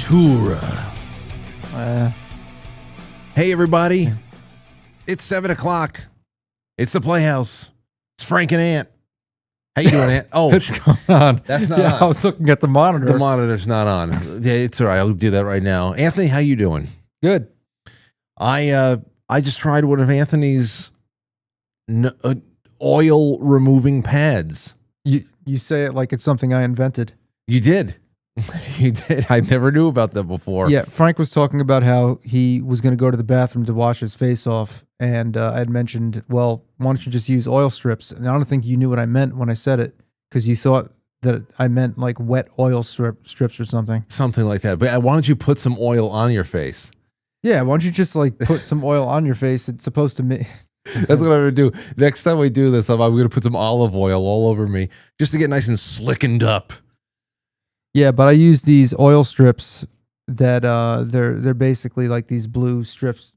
Ventura. Hey, everybody. It's 7 o'clock. It's the Playhouse. It's Frank and Ant. How you doing, Ant? Oh, what's going on? That's not on. I was looking at the monitor. The monitor's not on. Yeah, it's all right. I'll do that right now. Anthony, how you doing? Good. I just tried one of Anthony's oil removing pads. You say it like it's something I invented. You did. You did. I never knew about that before. Yeah, Frank was talking about how he was going to go to the bathroom to wash his face off, and I had mentioned, well, why don't you just use oil strips? And I don't think you knew what I meant when I said it, because you thought that I meant like wet oil strips or something. Something like that. But why don't you put some oil on your face? Yeah, why don't you just like put some oil on your face? It's supposed to That's what I'm going to do. Next time we do this, I'm going to put some olive oil all over me just to get nice and slickened up. Yeah, but I use these oil strips that they're basically like these blue strips.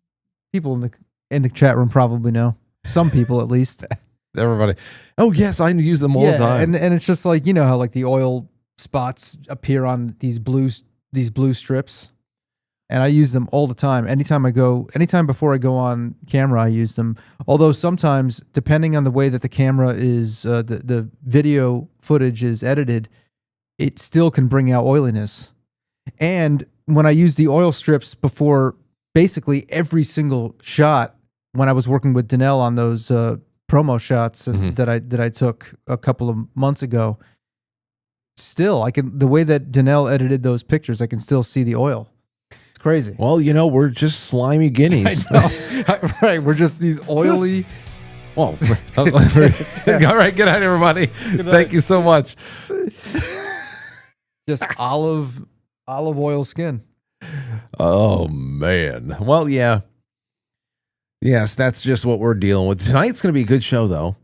People in the chat room probably know. Some people at least. Everybody. Oh yes, I use them all the time. And it's just like, you know how like the oil spots appear on these blue strips. And I use them all the time. Anytime before I go on camera, I use them. Although sometimes, depending on the way that the camera is, the video footage is edited, it still can bring out oiliness. And when I use the oil strips before basically every single shot, when I was working with Danelle on those promo shots that I took a couple of months ago, still the way that Danelle edited those pictures, I can still see the oil. It's crazy. Well, we're just slimy guineas. Right, we're just these oily. Well, all right, good night, everybody. Thank you so much. Just olive oil skin. Oh man. Well, yeah. Yes, that's just what we're dealing with. Tonight's going to be a good show, though.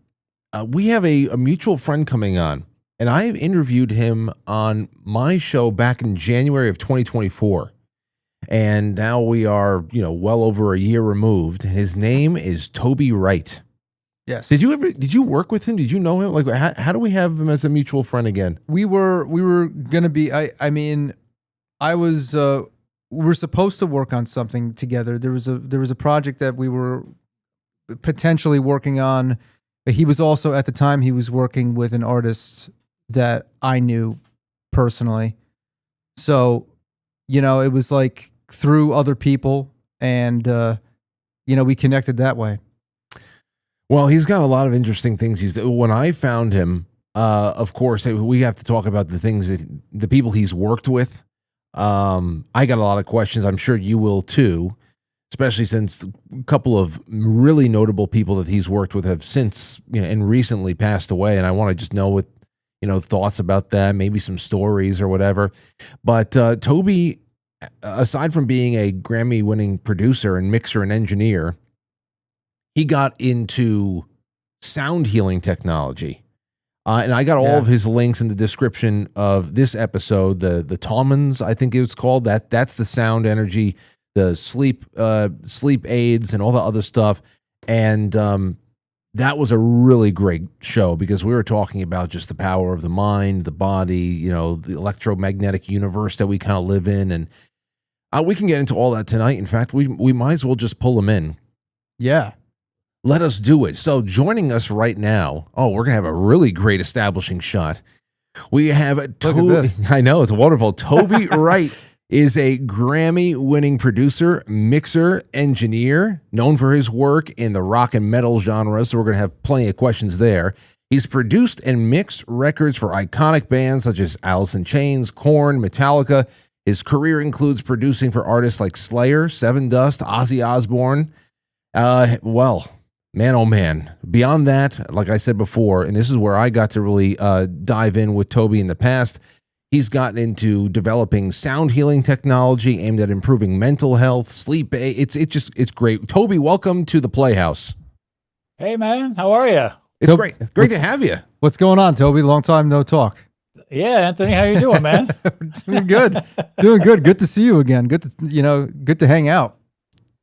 We have a mutual friend coming on, and I interviewed him on my show back in January of 2024. And now we are, well over a year removed. His name is Toby Wright. Yes. Did you work with him? Did you know him? Like, how do we have him as a mutual friend again? We were going to be, we were supposed to work on something together. There was a project that we were potentially working on. He was also, at the time, he was working with an artist that I knew personally. So, it was like through other people, and, we connected that way. Well, he's got a lot of interesting things. When I found him, of course, we have to talk about the people he's worked with. I got a lot of questions. I'm sure you will too, especially since a couple of really notable people that he's worked with have since and recently passed away. And I want to just know what thoughts about that, maybe some stories or whatever. But Toby, aside from being a Grammy-winning producer and mixer and engineer, he got into sound healing technology. And I got all of his links in the description of this episode. The Talmans, I think it was called. That's the sound energy, the sleep aids, and all the other stuff. And that was a really great show because we were talking about just the power of the mind, the body, the electromagnetic universe that we kind of live in. And we can get into all that tonight. In fact, we might as well just pull him in. Yeah. Let us do it. So joining us right now, we're going to have a really great establishing shot. We have Toby. I know, it's wonderful. Toby Wright is a Grammy-winning producer, mixer, engineer, known for his work in the rock and metal genre, so we're going to have plenty of questions there. He's produced and mixed records for iconic bands such as Alice in Chains, Korn, Metallica. His career includes producing for artists like Slayer, Sevendust, Ozzy Osbourne. Man, oh man. Beyond that, like I said before, and this is where I got to really dive in with Toby in the past, he's gotten into developing sound healing technology aimed at improving mental health, sleep. It's great. Toby, welcome to the Playhouse. Hey, man. How are you? It's great to have you. What's going on, Toby? Long time no talk. Yeah, Anthony, how you doing, man? Doing good. Doing good. Good to see you again. Good to hang out.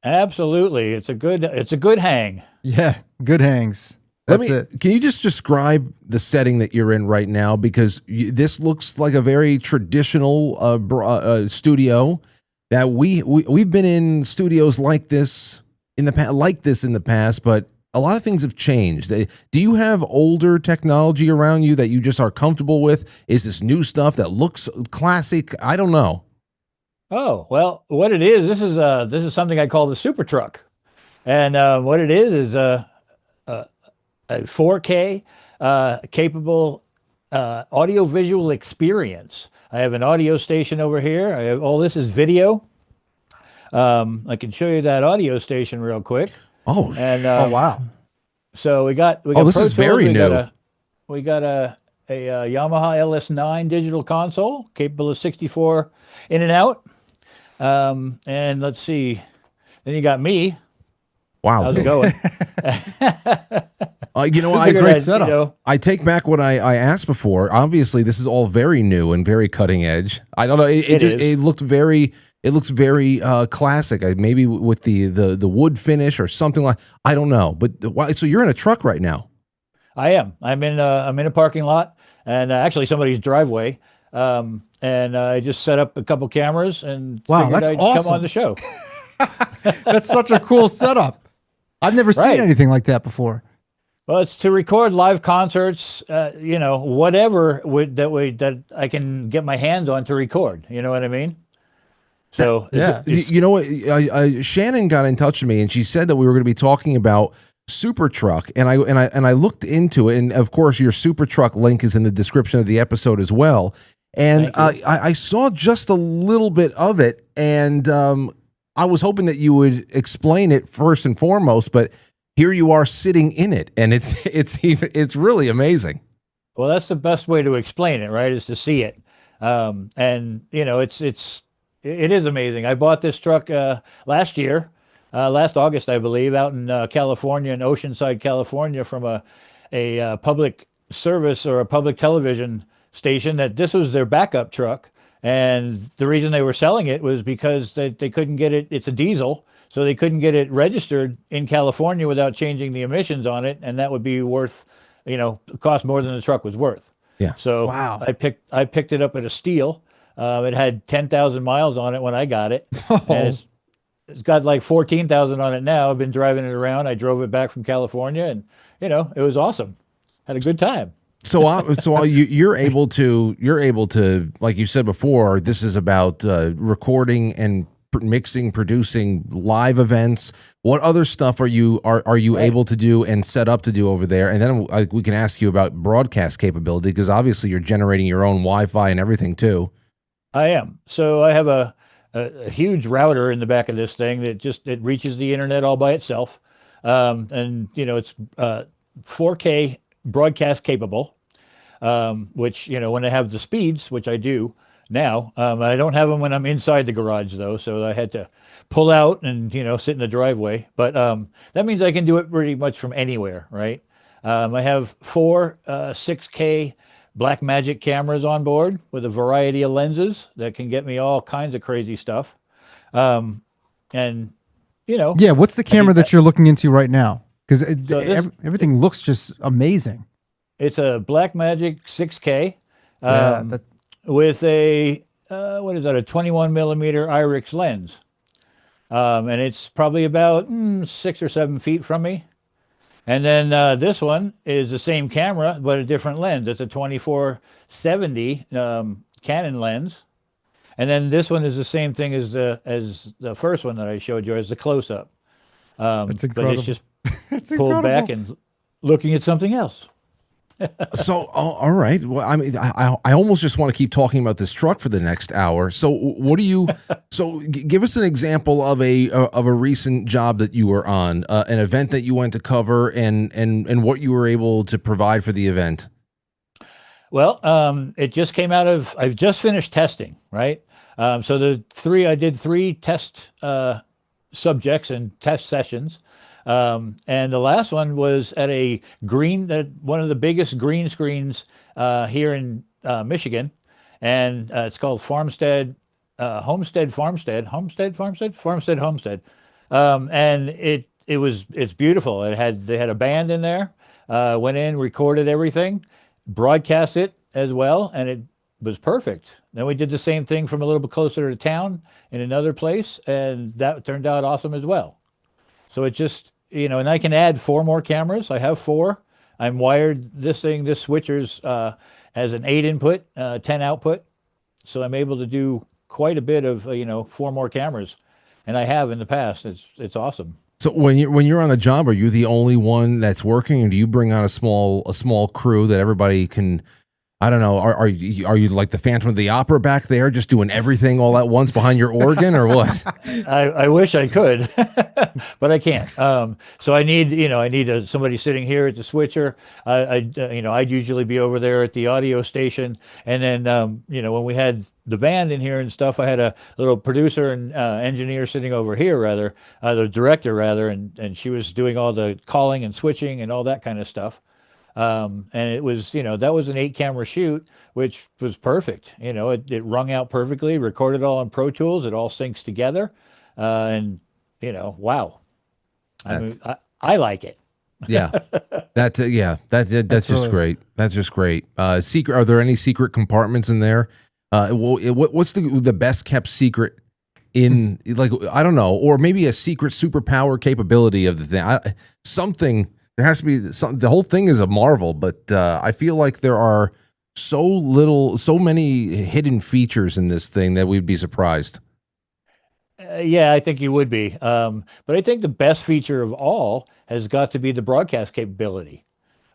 Absolutely. It's a good hang. Yeah, good hangs. That's it. Can you just describe the setting that you're in right now? Because this looks like a very traditional studio that we've been in studios like this in the past, but a lot of things have changed. Do you have older technology around you that you just are comfortable with? Is this new stuff that looks classic? I don't know. Oh, well, what it is, this is something I call the super truck. And what it is a 4K capable audio-visual experience. I have an audio station over here. I have, all this is video. I can show you that audio station real quick. Oh, And Oh wow. so we got this Pro is Tools, very new. We got a Yamaha LS9 digital console capable of 64 in and out. And let's see. Then you got me. Wow. How's it going? You know, This is a great setup. You know, I take back what I asked before. Obviously, this is all very new and very cutting edge. I don't know. It looks very classic. Maybe with the wood finish or something like. I don't know. But so you're in a truck right now. I am. I'm in a parking lot, and actually somebody's driveway. And I just set up a couple cameras and Wow, figured that's I'd awesome. come on the show. That's such a cool setup. I've never seen Right. anything like that before. Well, it's to record live concerts, you know, whatever that I can get my hands on to record. You know what I mean? So Yeah. You know what? Shannon got in touch with me and she said that we were going to be talking about Super Truck, and I looked into it, and of course your Super Truck link is in the description of the episode as well. And Thank you. I saw just a little bit of it, and I was hoping that you would explain it first and foremost. But here you are sitting in it, and it's really amazing. Well, that's the best way to explain it, right? Is to see it. And you know, it is amazing. I bought this truck last year, last August, I believe, out in California, in Oceanside, California, from a public service or a public television station. That this was their backup truck, and the reason they were selling it was because they couldn't get it. It's a diesel, so they couldn't get it registered in California without changing the emissions on it, and that would be worth, you know, cost more than the truck was worth. Yeah. So Wow. I picked it up at a steal. It had 10,000 miles on it when I got it, and it's got like 14,000 on it now. I've been driving it around. I drove it back from California, and you know, it was awesome. Had a good time. You're able to, like you said before, this is about recording and mixing, producing live events. What other stuff are you able to do and set up to do over there? And then we can ask you about broadcast capability, because obviously you're generating your own Wi-Fi and everything too. I am. So I have a huge router in the back of this thing that it reaches the internet all by itself. And you know, it's 4K broadcast capable, which, you know, when I have the speeds, which I do now, I don't have them when I'm inside the garage though. So I had to pull out and, you know, sit in the driveway, but that means I can do it pretty much from anywhere. Right. I have 4 6K Blackmagic cameras on board with a variety of lenses that can get me all kinds of crazy stuff. And you know, Yeah. What's the camera that you're looking into right now? Because everything looks just amazing. it's a Blackmagic 6K Yeah. with a what is that? A 21 millimeter IRIX lens, and it's probably about 6 or 7 feet from me. And then this one is the same camera but a different lens. It's a 2470 Canon lens. And then this one is the same thing as the first one that I showed you, as the close up. That's But incredible. it's just That's pulled back and looking at something else. So, all right. Well, I mean, I almost just want to keep talking about this truck for the next hour. So, what do you? So, give us an example of a recent job that you were on, an event that you went to cover, and what you were able to provide for the event. Well, it just came out of. I've just finished testing, right? So I did 3 test subjects and test sessions. And the last one was at one of the biggest green screens here in Michigan, and it's called Homestead. And it's beautiful. They had a band in there. Went in, recorded everything, broadcast it as well, and it was perfect. Then we did the same thing from a little bit closer to town in another place, and that turned out awesome as well. So it just, and I can add 4 more cameras. I have 4. I'm wired this switcher's has an 8 input, 10 output. So I'm able to do quite a bit of, 4 more cameras. And I have in the past. It's awesome. So when you're on a job, are you the only one that's working, or do you bring on a small crew that everybody can? I don't know. Are you like the Phantom of the Opera back there, just doing everything all at once behind your organ, or what? I wish I could, but I can't. So I need somebody sitting here at the switcher. I'd usually be over there at the audio station, and then when we had the band in here and stuff, I had a little producer and engineer sitting over here, rather the director rather, and she was doing all the calling and switching and all that kind of stuff. And it was, that was an 8-camera shoot, which was perfect. It rung out perfectly, recorded all on Pro Tools. It all syncs together. And, wow. I like it. Yeah. That's just really great. That's just great. Are there any secret compartments in there? What's the best kept secret in, like, I don't know, or maybe a secret superpower capability of the thing? There has to be something. The whole thing is a marvel, but I feel like there are so many hidden features in this thing that we'd be surprised. Yeah, I think you would be. But I think the best feature of all has got to be the broadcast capability.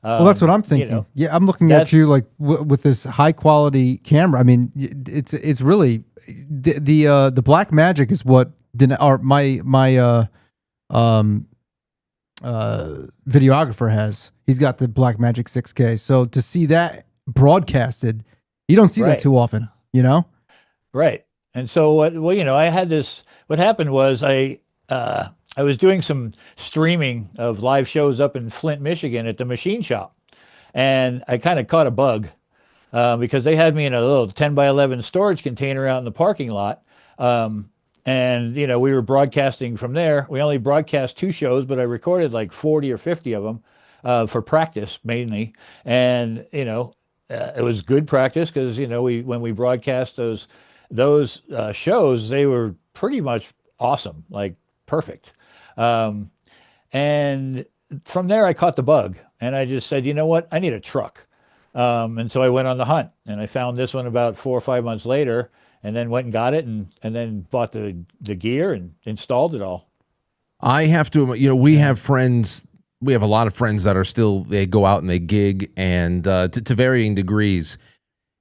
Well, that's what I'm thinking. Yeah, I'm looking at you like with this high quality camera. I mean, it's really the Black Magic is what my videographer has. He's got the Black Magic 6K. So to see that broadcasted, you don't see that too often, Right. And so I had this. What happened was I was doing some streaming of live shows up in Flint, Michigan at the machine shop, and I kind of caught a bug because they had me in a little 10 by 11 storage container out in the parking lot. And, we were broadcasting from there. We only broadcast 2 shows, but I recorded like 40 or 50 of them for practice mainly. And, it was good practice because, when we broadcast those shows, they were pretty much awesome, like perfect. And from there, I caught the bug and I just said, you know what? I need a truck. And so I went on the hunt and I found this one about 4 or 5 months later. And then went and got it, and then bought the gear and installed it all. I have to, we have friends. We have a lot of friends that are still, they go out and they gig, and to varying degrees.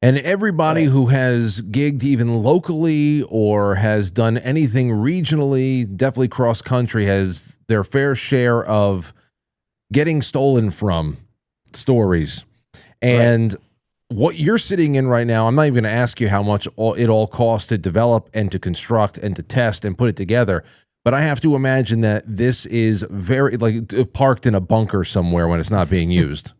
And everybody who has gigged even locally or has done anything regionally, definitely cross country, has their fair share of getting stolen from stories. And what you're sitting in right now, I'm not even going to ask you how much it all costs to develop and to construct and to test and put it together. But I have to imagine that this is very, like, parked in a bunker somewhere when it's not being used.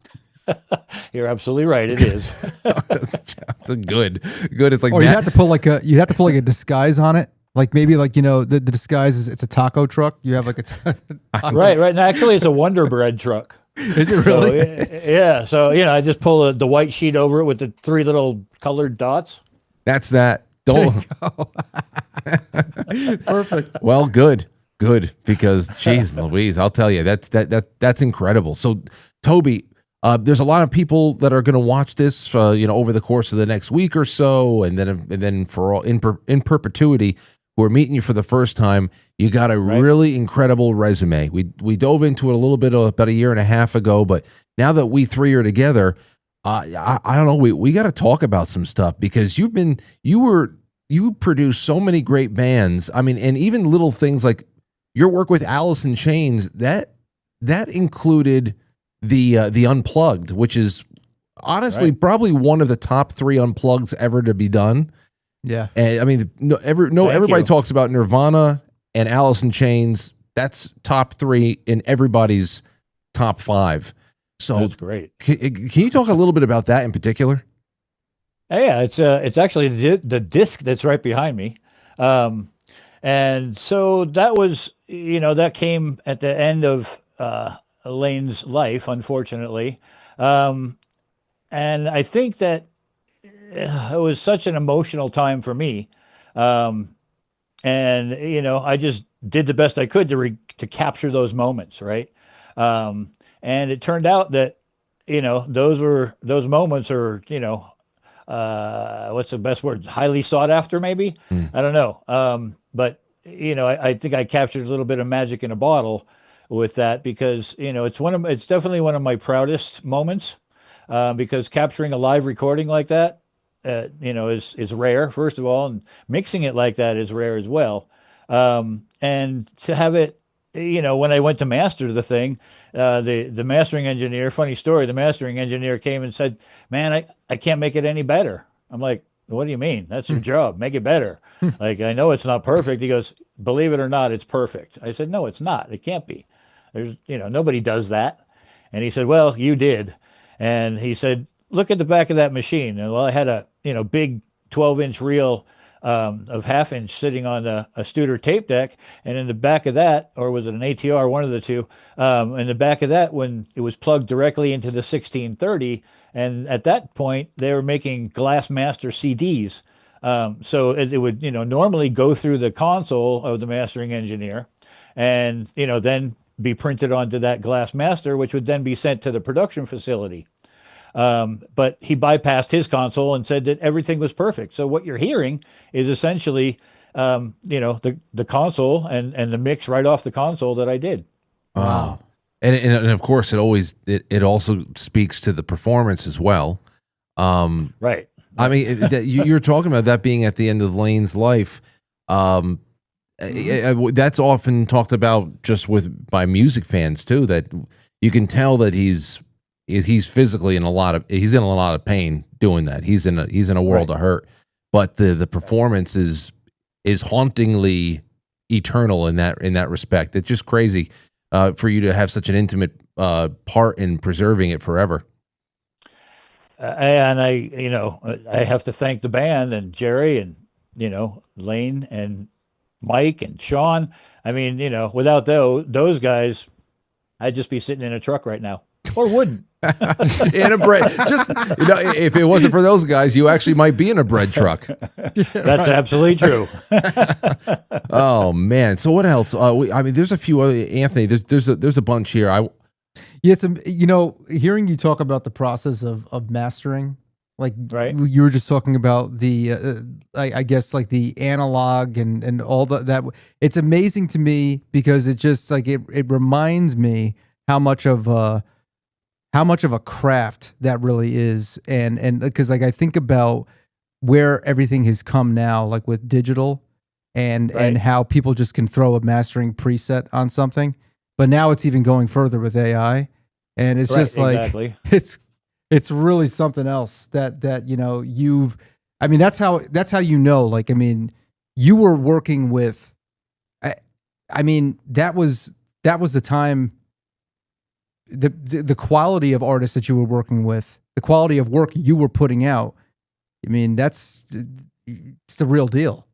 You're absolutely right. It is. It's a good. It's like, or you'd have to put like a disguise on it. Like maybe the disguise is it's a taco truck. You have like a taco right. And actually it's a Wonder Bread truck. Is it really? So, yeah. So, I just pull the white sheet over it with the 3 little colored dots. That's that. Don't. Perfect. Well, good. Because, geez, Louise, I'll tell you, that's incredible. So, Toby, there's a lot of people that are going to watch this, over the course of the next week or so, and then for all in perpetuity, who are meeting you for the first time. You got a really incredible resume. We dove into it a little bit about a year and a half ago, but now that we 3 are together, I don't know. We got to talk about some stuff because you produced so many great bands. I mean, and even little things like your work with Alice in Chains that included the Unplugged, which is honestly probably one of the top 3 Unpluggeds ever to be done. Yeah, and I mean, everybody talks about Nirvana and Alice in Chains. That's top 3 in everybody's top 5. So that's great. Can you talk a little bit about that in particular? Yeah, it's actually the disc that's right behind me, and so that was that came at the end of Lane's life, unfortunately. Um, and I think that it was such an emotional time for me. Um, and I just did the best I could to capture those moments, right? And it turned out that those moments are what's the best word? Highly sought after, maybe. Mm. I don't know. But I think I captured a little bit of magic in a bottle with that because it's definitely one of my proudest moments because capturing a live recording like that, is rare, first of all, and mixing it like that is rare as well. And to have it, when I went to master the thing, the mastering engineer, funny story, the mastering engineer came and said, "Man, I can't make it any better." I'm like, "What do you mean? That's your job. Make it better." Like, I know it's not perfect. He goes, "Believe it or not, it's perfect." I said, "No, it's not. It can't be. There's, nobody does that." And he said, "Well, you did." And he said, "Look at the back of that machine." And well, I had a, big 12-inch reel of half-inch sitting on a Studer tape deck, and in the back of that, or was it an ATR, one of the two, in the back of that, when it was plugged directly into the 1630, and at that point, they were making Glass Master CDs. So it would, normally go through the console of the mastering engineer, and, then be printed onto that Glass Master, which would then be sent to the production facility. But he bypassed his console and said that everything was perfect. So what you're hearing is essentially, the console and the mix right off the console that I did. Wow. And of course, it also speaks to the performance as well. Right. I mean, you're talking about that being at the end of Lane's life. That's often talked about just by music fans too. That you can tell that he's physically in a lot of pain doing that. He's in a world of hurt, but the performance is hauntingly eternal in that respect. It's just crazy for you to have such an intimate part in preserving it forever. And I have to thank the band and Jerry and, Lane and Mike and Sean. I mean, without those guys, I'd just be sitting in a truck right now, or wouldn't. In a bread, if it wasn't for those guys, you actually might be in a bread truck. That's absolutely true. Oh man! So what else? There's a few other, Anthony. There's a bunch here. Yes, hearing you talk about the process of mastering, like right. You were just talking about the, I guess like the analog and all that. It's amazing to me because it just like it reminds me how much of a craft that really is, and because like I think about where everything has come now, like with digital, and how people just can throw a mastering preset on something, but now it's even going further with AI, and it's just like it's really something else that you've. I mean, that's how like I mean, you were working with. I mean, that was the time. The quality of artists that you were working with, the quality of work you were putting out, I mean, it's the real deal,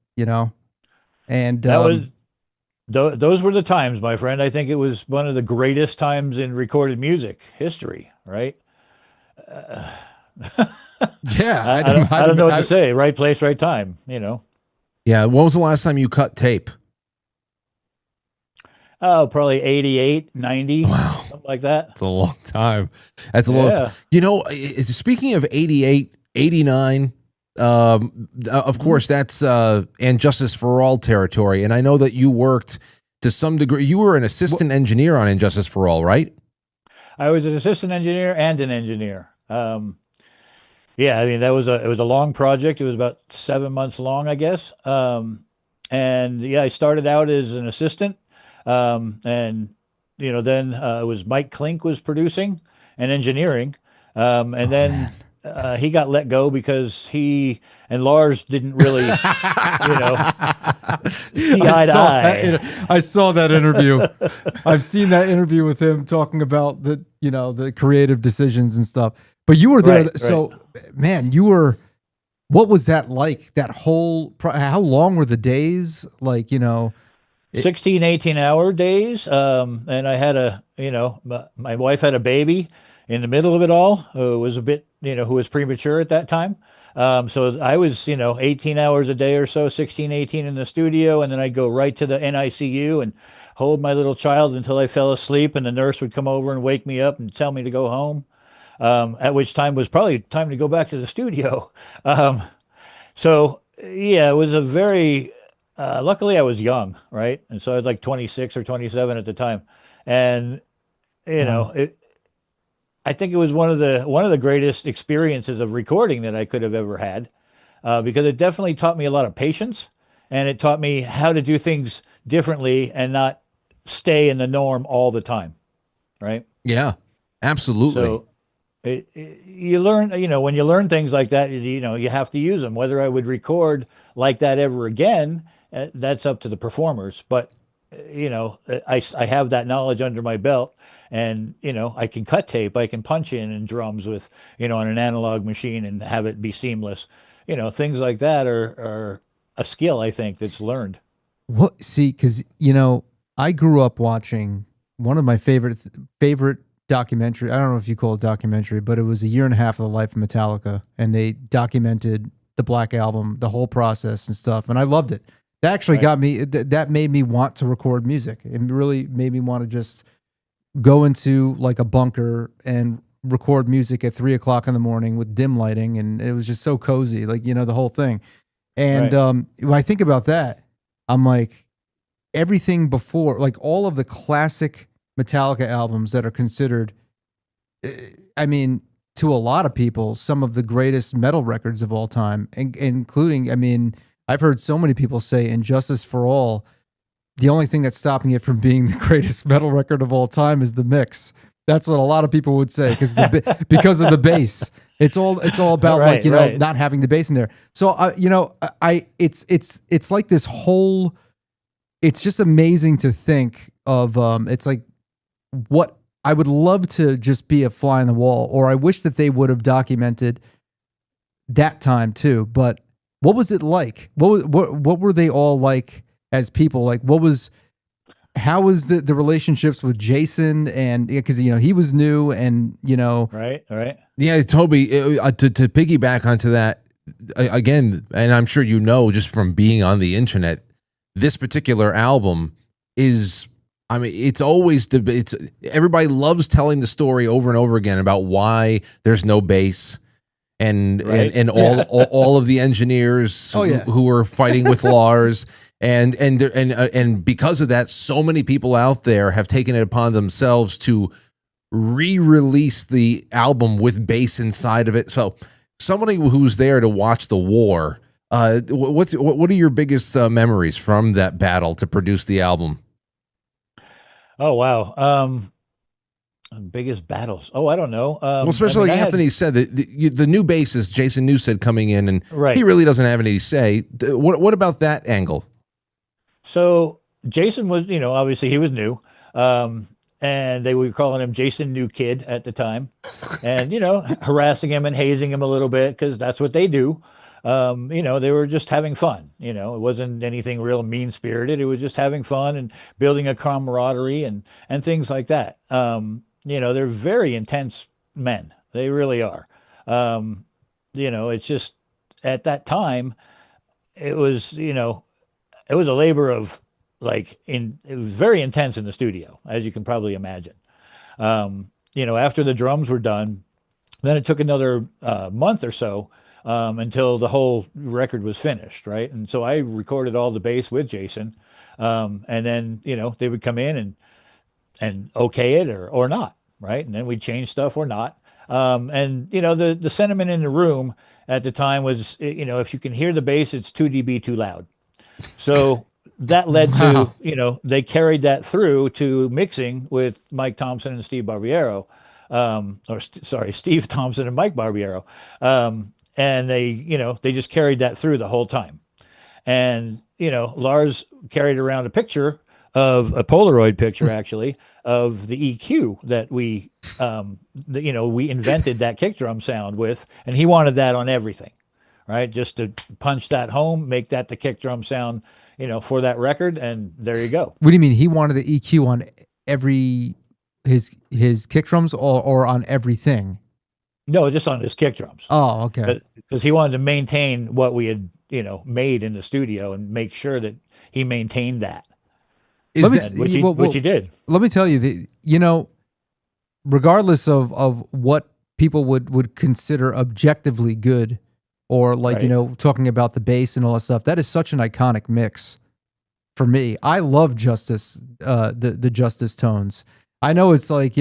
And those were the times, my friend. I think it was one of the greatest times in recorded music history, right? Yeah, I don't know what to say. Right place, right time, Yeah. When was the last time you cut tape? Oh, probably 88, 90, wow. Something like that. That's a long time. That's a long time. Speaking of 88, 89, of course, that's And Justice for All territory. And I know that you worked to some degree. You were an assistant engineer on And Justice for All, right? I was an assistant engineer and an engineer. Yeah, I mean, it was a long project. It was about 7 months long, I guess. And yeah, I started out as an assistant. And then it was Mike Klink was producing and engineering. And then he got let go because he and Lars didn't really, see eye to eye. I saw that interview. I've seen that interview with him talking about the creative decisions and stuff. But you were there, so man, what was that like? That whole, how long were the days? Like, It, 16, 18-hour days. And I had my wife had a baby in the middle of it all, who was a bit, who was premature at that time. So I was, 18 hours a day or so, 16, 18 in the studio. And then I'd go right to the NICU and hold my little child until I fell asleep. And the nurse would come over and wake me up and tell me to go home. At which time was probably time to go back to the studio. Um, so yeah, it was a very luckily I was young, right? And so I was like 26 or 27 at the time. And wow. it I think it was one of the greatest experiences of recording that I could have ever had, because it definitely taught me a lot of patience, and it taught me how to do things differently and not stay in the norm all the time, right? Yeah, absolutely. So you learn, when you learn things like that, you have to use them. Whether I would record like that ever again, that's up to the performers. But I have that knowledge under my belt, and I can cut tape, I can punch in drums with, on an analog machine and have it be seamless. Things like that are a skill I think that's learned. What? See, because I grew up watching one of my favorite documentary. I don't know if you call it documentary, but it was a year and a half of the life of Metallica, and they documented the Black Album, the whole process and stuff, and I loved it. That actually Right. got me. That made me want to record music. It really made me want to just go into like a bunker and record music at 3 o'clock in the morning with dim lighting, and it was just so cozy, like the whole thing. And Right. when I think about that, I'm like, everything before, like all of the classic Metallica albums that are considered, I mean, to a lot of people, some of the greatest metal records of all time, including, I mean, I've heard so many people say Injustice for All, the only thing that's stopping it from being the greatest metal record of all time is the mix. That's what a lot of people would say because of the bass. It's all about like Right. Right. not having the bass in there. So it's like this whole. It's just amazing to think of. It's like what I would love to just be a fly on the wall, or I wish that they would have documented that time too. But what was it like? What were they all like as people? Like how was the relationships with Jason, and because he was new, and Right. Right. Yeah, Toby, to piggyback onto that again, and I'm sure just from being on the internet, this particular album is, I mean, it's always it's everybody loves telling the story over and over again about why there's no bass, and Right. and all of the engineers Oh, yeah. who are fighting with Lars. And because of that, so many people out there have taken it upon themselves to re-release the album with bass inside of it. So somebody who's there to watch the war, what are your biggest memories from that battle to produce the album? Oh wow. Biggest battles. Oh, I don't know. Well, I especially mean, like Anthony said that the new bassist Jason Newsted coming in, and right. he really doesn't have any say. What about that angle? So Jason was, obviously he was new. And they were calling him Jason New Kid at the time, and harassing him and hazing him a little bit because that's what they do. They were just having fun. It wasn't anything real mean spirited. It was just having fun and building a camaraderie and things like that. They're very intense men. They really are. It's just at that time it was it was a labor of it was very intense in the studio, as you can probably imagine. After the drums were done, then it took another month or so until the whole record was finished, right? And so I recorded all the bass with Jason, and then they would come in and okay it or not, right? And then we'd change stuff or not. And the sentiment in the room at the time was, if you can hear the bass, it's 2 dB too loud. So that led Wow. to, they carried that through to mixing with Mike Thompson and Steve Barbiero, Steve Thompson and Mike Barbiero. And they just carried that through the whole time. And, Lars carried around a picture of a Polaroid picture, actually, of the EQ that we invented that kick drum sound with. And he wanted that on everything, right? Just to punch that home, make that the kick drum sound, for that record, and there you go. What do you mean? He wanted the EQ on every his kick drums or on everything? No, just on his kick drums. Oh, okay. Because he wanted to maintain what we had, made in the studio and make sure that he maintained that. Which he did. Let me tell you, regardless of what people would consider objectively good, or like, Right. talking about the bass and all that stuff, that is such an iconic mix for me. I love Justice, the Justice tones. I know it's like,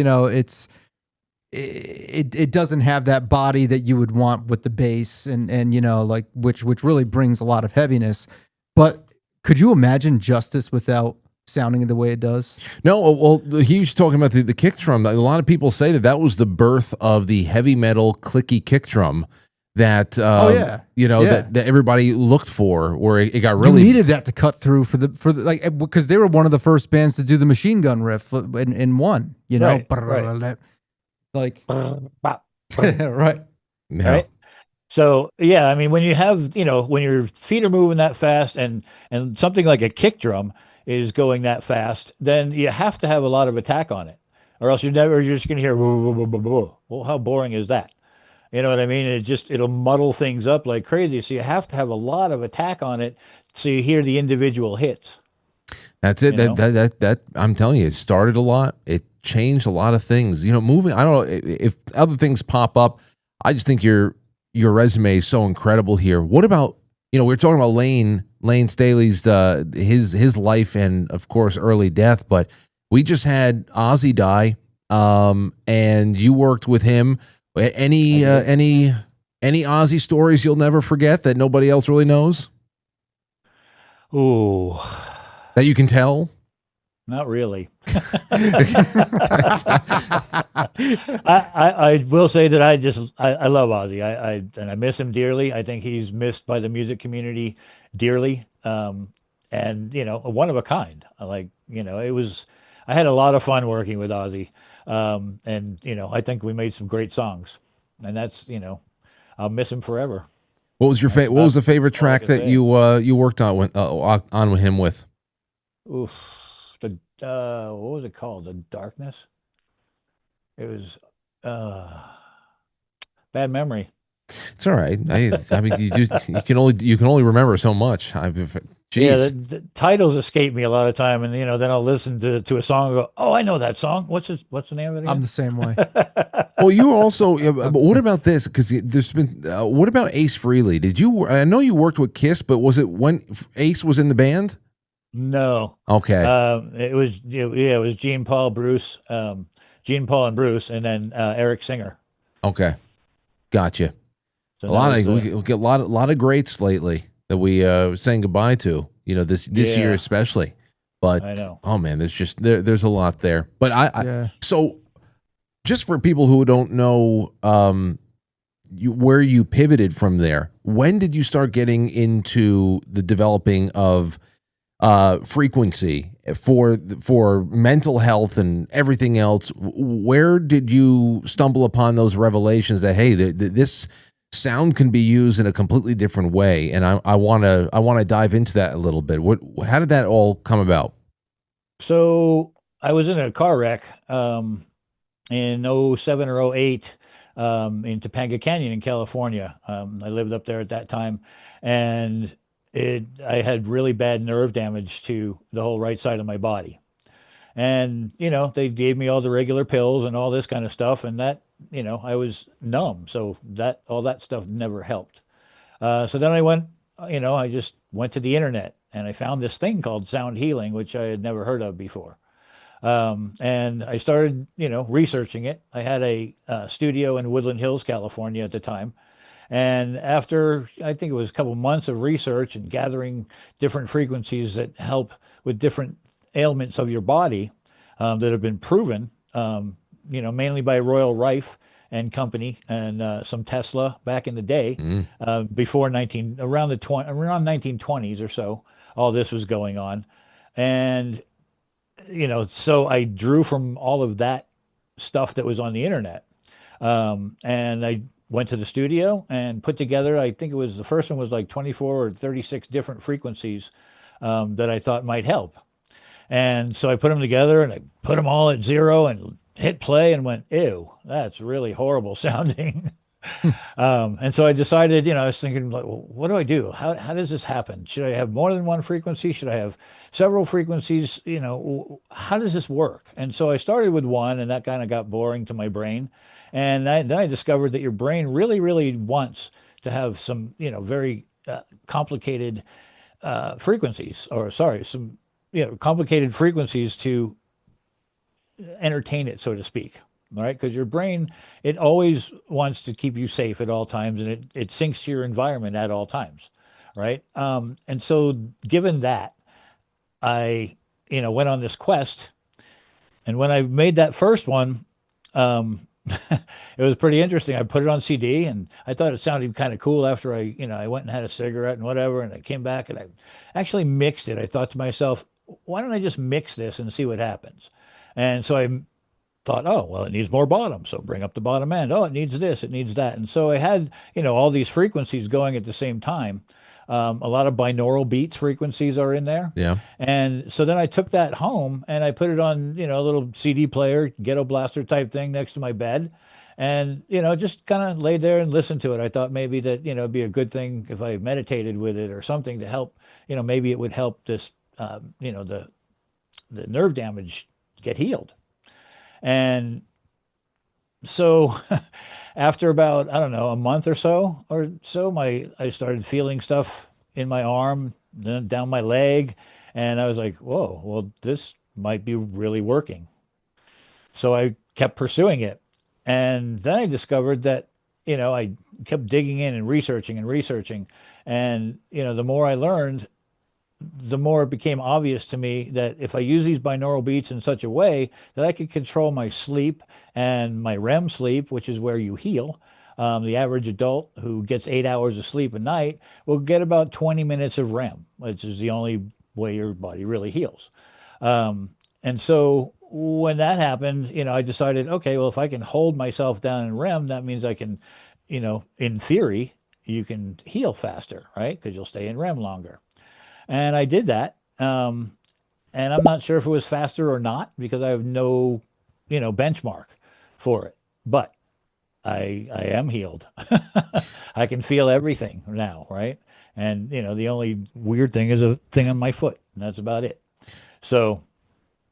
it doesn't have that body that you would want with the bass and like which really brings a lot of heaviness. But could you imagine Justice without sounding the way it does? No, well, he was talking about the kick drum. A lot of people say that was the birth of the heavy metal clicky kick drum that that everybody looked for, where it got really you needed that to cut through for the like, because they were one of the first bands to do the machine gun riff in one, Right. like Bop. right. Yeah. Right. So yeah, I mean, when you have, when your feet are moving that fast and something like a kick drum is going that fast, then you have to have a lot of attack on it, or else you're just going to hear woo, woo, woo, woo, woo. Well, how boring is that? You know what I mean? It'll muddle things up like crazy. So you have to have a lot of attack on it so you hear the individual hits. That's it. That I'm telling you, it started a lot. It changed a lot of things. Moving. I don't know if other things pop up. I just think your resume is so incredible here. What about, we were talking about Lane Staley's his life and of course early death, but we just had Ozzy die, and you worked with him. Any Ozzy stories you'll never forget that nobody else really knows? Ooh, that you can tell? Not really. I will say that I love Ozzy. I miss him dearly. I think he's missed by the music community dearly. And one of a kind. I had a lot of fun working with Ozzy. And I think we made some great songs. And that's, I'll miss him forever. What was what was the favorite track that you worked on with him with? Oof. What was it called? The Darkness? It was bad memory. It's all right. I mean, you can only remember so much. Yeah, the titles escape me a lot of time, and then I'll listen to a song and go, "Oh, I know that song. What's the name of it again?" I'm the same way. Well, you were also. But what about this? Because there's been. What about Ace Frehley? Did you? I know you worked with Kiss, but was it when Ace was in the band? No. Okay. It was it was Gene, Paul, Bruce, Gene, Paul, and Bruce, and then Eric Singer. Okay, gotcha. So we get a lot of greats lately that we saying goodbye to. This year especially. But I know. Oh man, there's a lot there. But so just for people who don't know where you pivoted from there, when did you start getting into the developing of frequency for mental health and everything else? Where did you stumble upon those revelations that, hey, this sound can be used in a completely different way? And I want to dive into that a little bit. How did that all come about? So I was in a car wreck in 07 or 08 in Topanga Canyon in California. I lived up there at that time, and I had really bad nerve damage to the whole right side of my body. And, they gave me all the regular pills and all this kind of stuff. And that, I was numb. So all that stuff never helped. So then I just went to the internet and I found this thing called sound healing, which I had never heard of before. And I started, researching it. I had a studio in Woodland Hills, California at the time. And after, I think it was a couple months of research and gathering different frequencies that help with different ailments of your body that have been proven, mainly by Royal Rife and Company and some Tesla back in the day, before around 1920s or so, all this was going on. And, so I drew from all of that stuff that was on the internet. And I went to the studio and put together, I think the first one was like 24 or 36 different frequencies that I thought might help. And so I put them together and I put them all at 0 and hit play and went, ew, that's really horrible sounding. And so I decided, I was thinking, like, well, what do I do? How does this happen? Should I have more than one frequency? Should I have several frequencies? How does this work? And so I started with one, and that kind of got boring to my brain. And then I discovered that your brain really, really wants to have some, very complicated frequencies, or sorry, some, complicated frequencies to entertain it, so to speak. All right, because your brain, it always wants to keep you safe at all times, and it syncs to your environment at all times, right? And so given that, I went on this quest, and when I made that first one, it was pretty interesting. I put it on CD, and I thought it sounded kind of cool after I went and had a cigarette and whatever, and I came back and I actually mixed it. I thought to myself, why don't I just mix this and see what happens? And so I thought, oh, well, it needs more bottom, so bring up the bottom end. Oh, it needs this, it needs that. And so I had, all these frequencies going at the same time. A lot of binaural beats frequencies are in there. Yeah. And so then I took that home and I put it on, a little CD player, ghetto blaster type thing next to my bed. And, just kind of laid there and listened to it. I thought maybe that, it'd be a good thing if I meditated with it or something to help, maybe it would help this, the nerve damage get healed. And so after about, I don't know, a month or so, I started feeling stuff in my arm, then down my leg. And I was like, whoa, well, this might be really working. So I kept pursuing it. And then I discovered that, I kept digging in and researching and researching. And, the more I learned, the more it became obvious to me that if I use these binaural beats in such a way that I could control my sleep and my REM sleep, which is where you heal. The average adult who gets 8 hours of sleep a night will get about 20 minutes of REM, which is the only way your body really heals. And so when that happened, I decided, okay, well, if I can hold myself down in REM, that means I can, in theory, you can heal faster, right? Because you'll stay in REM longer. And I did that. And I'm not sure if it was faster or not because I have no, benchmark for it. But I am healed. I can feel everything now, right? And, the only weird thing is a thing on my foot, and that's about it. So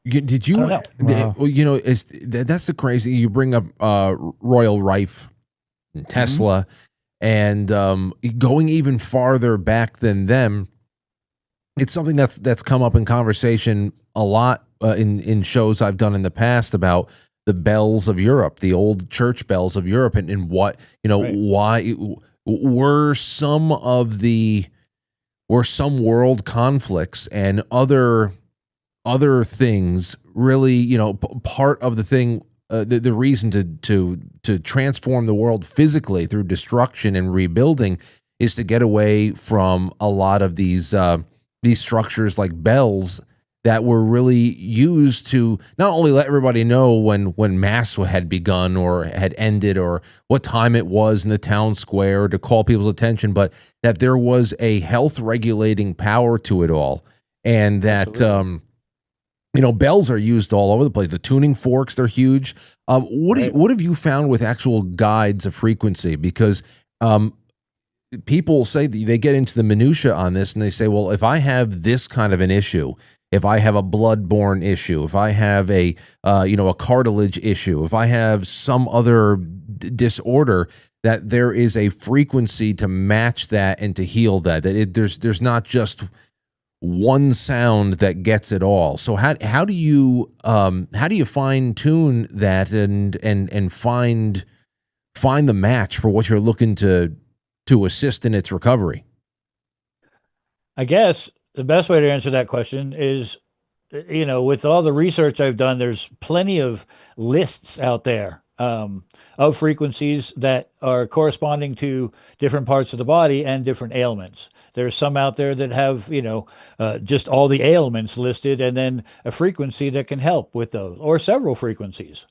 did you, I don't know. Wow. that's the crazy, you bring up Royal Rife and Tesla, and going even farther back than them, it's something that's come up in conversation a lot in shows I've done in the past about the bells of Europe, the old church bells of Europe, and what, Right. why were some world conflicts and other things really, part of the thing, the reason to transform the world physically through destruction and rebuilding is to get away from a lot of these structures like bells that were really used to not only let everybody know when mass had begun or had ended or what time it was in the town square to call people's attention, but that there was a health regulating power to it all. And that, Absolutely. bells are used all over the place. The tuning forks, they're huge. Right. What have you found with actual guides of frequency? Because people say they get into the minutia on this and they say, well, if I have this kind of an issue, if I have a blood-borne issue, if I have a cartilage issue, if I have some other disorder, that there is a frequency to match that and to heal that. There's not just one sound that gets it all. So how do you fine tune that and find the match for what you're looking to assist in its recovery? I guess the best way to answer that question is, with all the research I've done, there's plenty of lists out there of frequencies that are corresponding to different parts of the body and different ailments. There's some out there that have, just all the ailments listed and then a frequency that can help with those or several frequencies.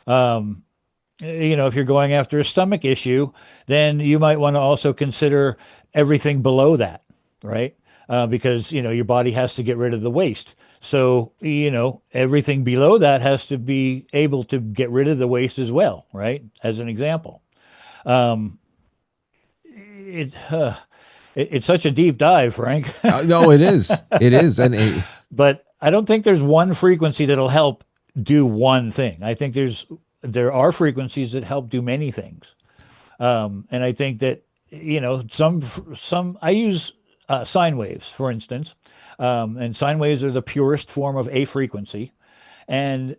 If you're going after a stomach issue, then you might want to also consider everything below that, right? because your body has to get rid of the waste. So everything below that has to be able to get rid of the waste as well, right? As an example, um, it, uh, it's such a deep dive, Frank. No, it is. It is, and But I don't think there's one frequency that'll help do one thing. I think there are frequencies that help do many things. And I think that some I use sine waves, for instance, and sine waves are the purest form of a frequency. And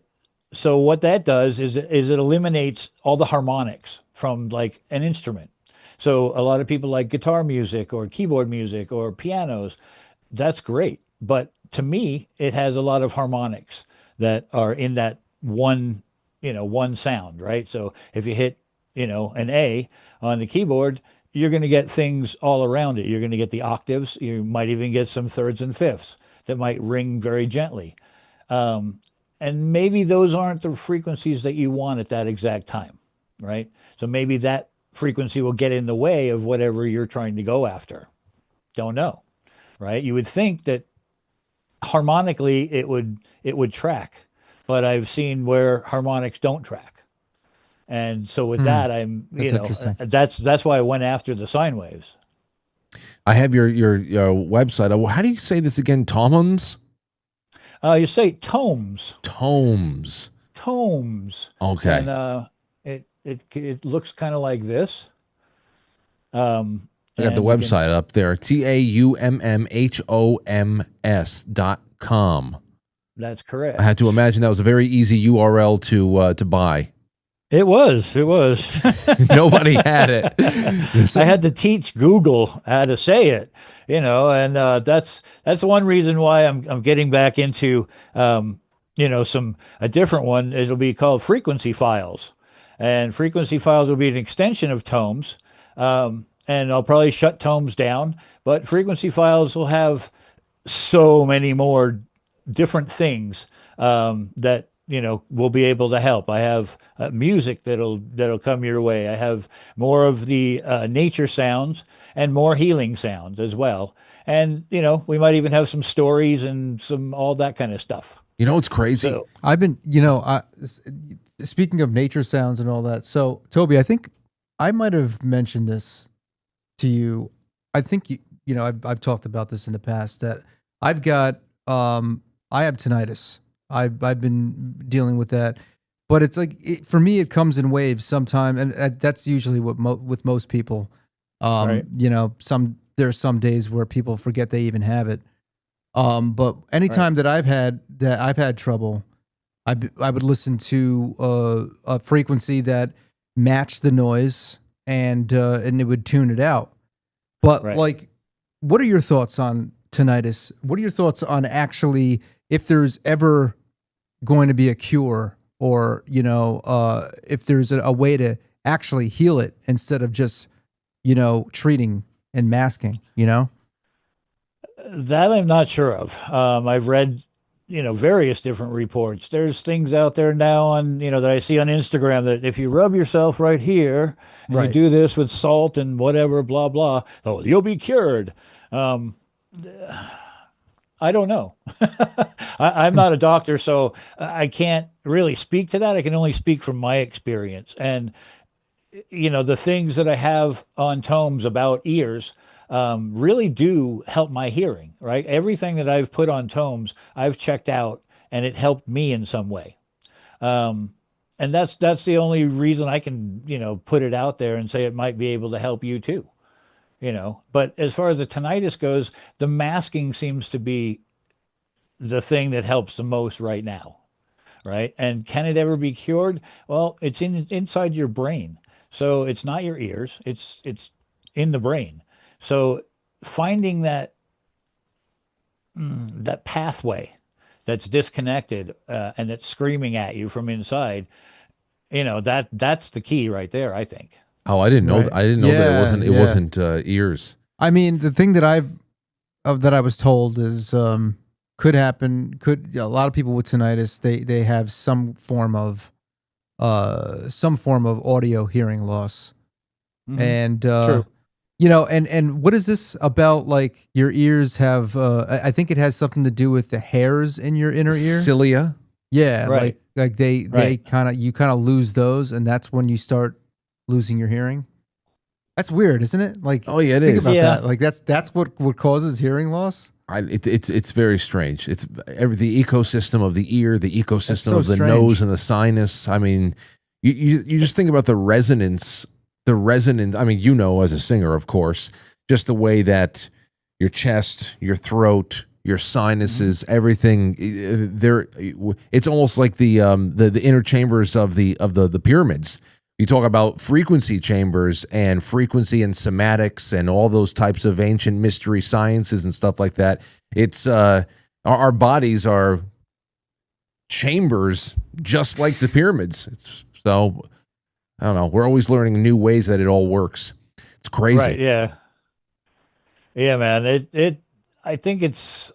so what that does is it eliminates all the harmonics from like an instrument. So a lot of people like guitar music or keyboard music or pianos. That's great, but to me, it has a lot of harmonics that are in that one sound, right? So if you hit an A on the keyboard, you're going to get things all around it. You're going to get the octaves. You might even get some thirds and fifths that might ring very gently. And maybe those aren't the frequencies that you want at that exact time, right? So maybe that frequency will get in the way of whatever you're trying to go after. Don't know, right? You would think that harmonically it would track, but I've seen where harmonics don't track. And so with that, That's interesting. that's why I went after the sine waves. I have your website. How do you say this again? Toms? You say tomes, Tomes. tomes, Okay. and it looks kind of like this. I got the And you can, website up there. TAUMMHOMS.com. that's I correct. had to imagine that was a very easy URL to buy. It was. Nobody had it. I had to teach Google how to say it, and that's one reason why I'm getting back into a different one. It'll be called frequency files, and frequency files will be an extension of tomes, and I'll probably shut tomes down, but frequency files will have so many more different things that will be able to help. I have music that'll come your way. I have more of the nature sounds and more healing sounds as well. And we might even have some stories and some all that kind of stuff. It's crazy. So I've been, speaking of nature sounds and all that. So, Toby, I think I might have mentioned this to you. I think I've talked about this in the past that I've got I have tinnitus. I've been dealing with that, but it's like for me it comes in waves sometime, and that's usually what with most people. right, There's some days where people forget they even have it. But right, anytime that I've had trouble, I would listen to a frequency that matched the noise, and it would tune it out. But right. like, what are your thoughts on tinnitus? What are your thoughts on actually if there's ever going to be a cure, or if there's a way to actually heal it instead of just treating and masking? That I'm not sure of. I've read, various different reports. There's things out there now on, that I see on Instagram that if you rub yourself right here and you Right. do this with salt and whatever, blah, blah, oh, you'll be cured. Um, I don't know. I'm not a doctor, so I can't really speak to that. I can only speak from my experience. And the things that I have on tomes about ears really do help my hearing, right? Everything that I've put on tomes, I've checked out, and it helped me in some way. Um, and that's the only reason I can, put it out there and say it might be able to help you too. But as far as the tinnitus goes, the masking seems to be the thing that helps the most right now, right? And can it ever be cured? Well, it's inside your brain. So it's not your ears, it's in the brain. So finding that pathway that's disconnected and that's screaming at you from inside, that's the key right there, I think. Oh, I didn't know. Right. I didn't know that it Yeah, wasn't. It yeah. wasn't ears. I mean, the thing that that I was told is could happen. A lot of people with tinnitus they have some form of audio hearing loss, Hmm. and True. You know, and what is this about? Like your ears have, I think it has something to do with the hairs in your inner ear. Cilia. Yeah, Right. like they Right. kind of, you kind of lose those, and that's when you start losing your hearing. That's weird, isn't it? Like, Oh yeah, it think is. about Yeah. that. Like that's what causes hearing loss. It's very strange. It's the ecosystem of the ear, the ecosystem so of the strange. nose and the sinus. I mean, you just think about the resonance. The resonance. I mean, you know, as a singer, of course, just the way that your chest, your throat, your sinuses, everything. There, it's almost like the inner chambers of the pyramids. You talk about frequency chambers and frequency and somatics and all those types of ancient mystery sciences and stuff like that. It's our bodies are chambers just like the pyramids. It's so I don't know. We're always learning new ways that it all works. It's crazy. Right. Yeah. Yeah, man. I think it's.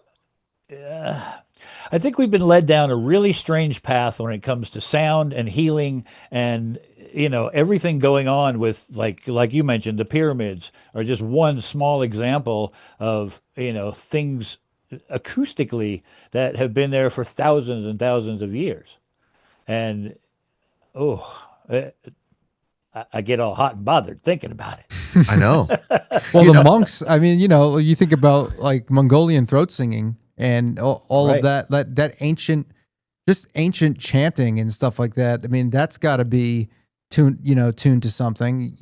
I think we've been led down a really strange path when it comes to sound and healing, and everything going on with like you mentioned, the pyramids are just one small example of things acoustically that have been there for thousands and thousands of years. And oh, I get all hot and bothered thinking about it. I know. Well, the monks. I mean, you think about like Mongolian throat singing and all of Right. that ancient, just ancient chanting and stuff like that. I mean, that's got to be tuned to something.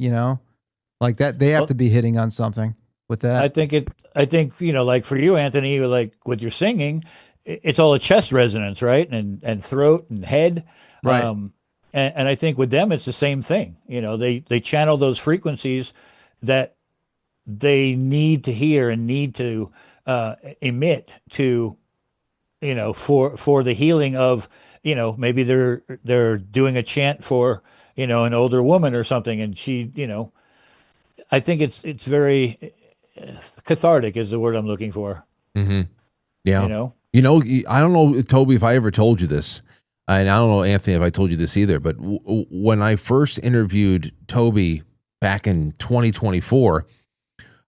Like that. They have Well, to be hitting on something with that. I think, like for you, Anthony, like with your singing, it's all a chest resonance, right? And throat and head. Right. And I think with them, it's the same thing. They channel those frequencies that they need to hear and need to emit to, for the healing of, maybe they're doing a chant for, an older woman or something. And she, I think it's very cathartic is the word I'm looking for, Mm-hmm. Yeah. you know? I don't know, Toby, if I ever told you this, and I don't know, Anthony, if I told you this either, but when I first interviewed Toby back in 2024,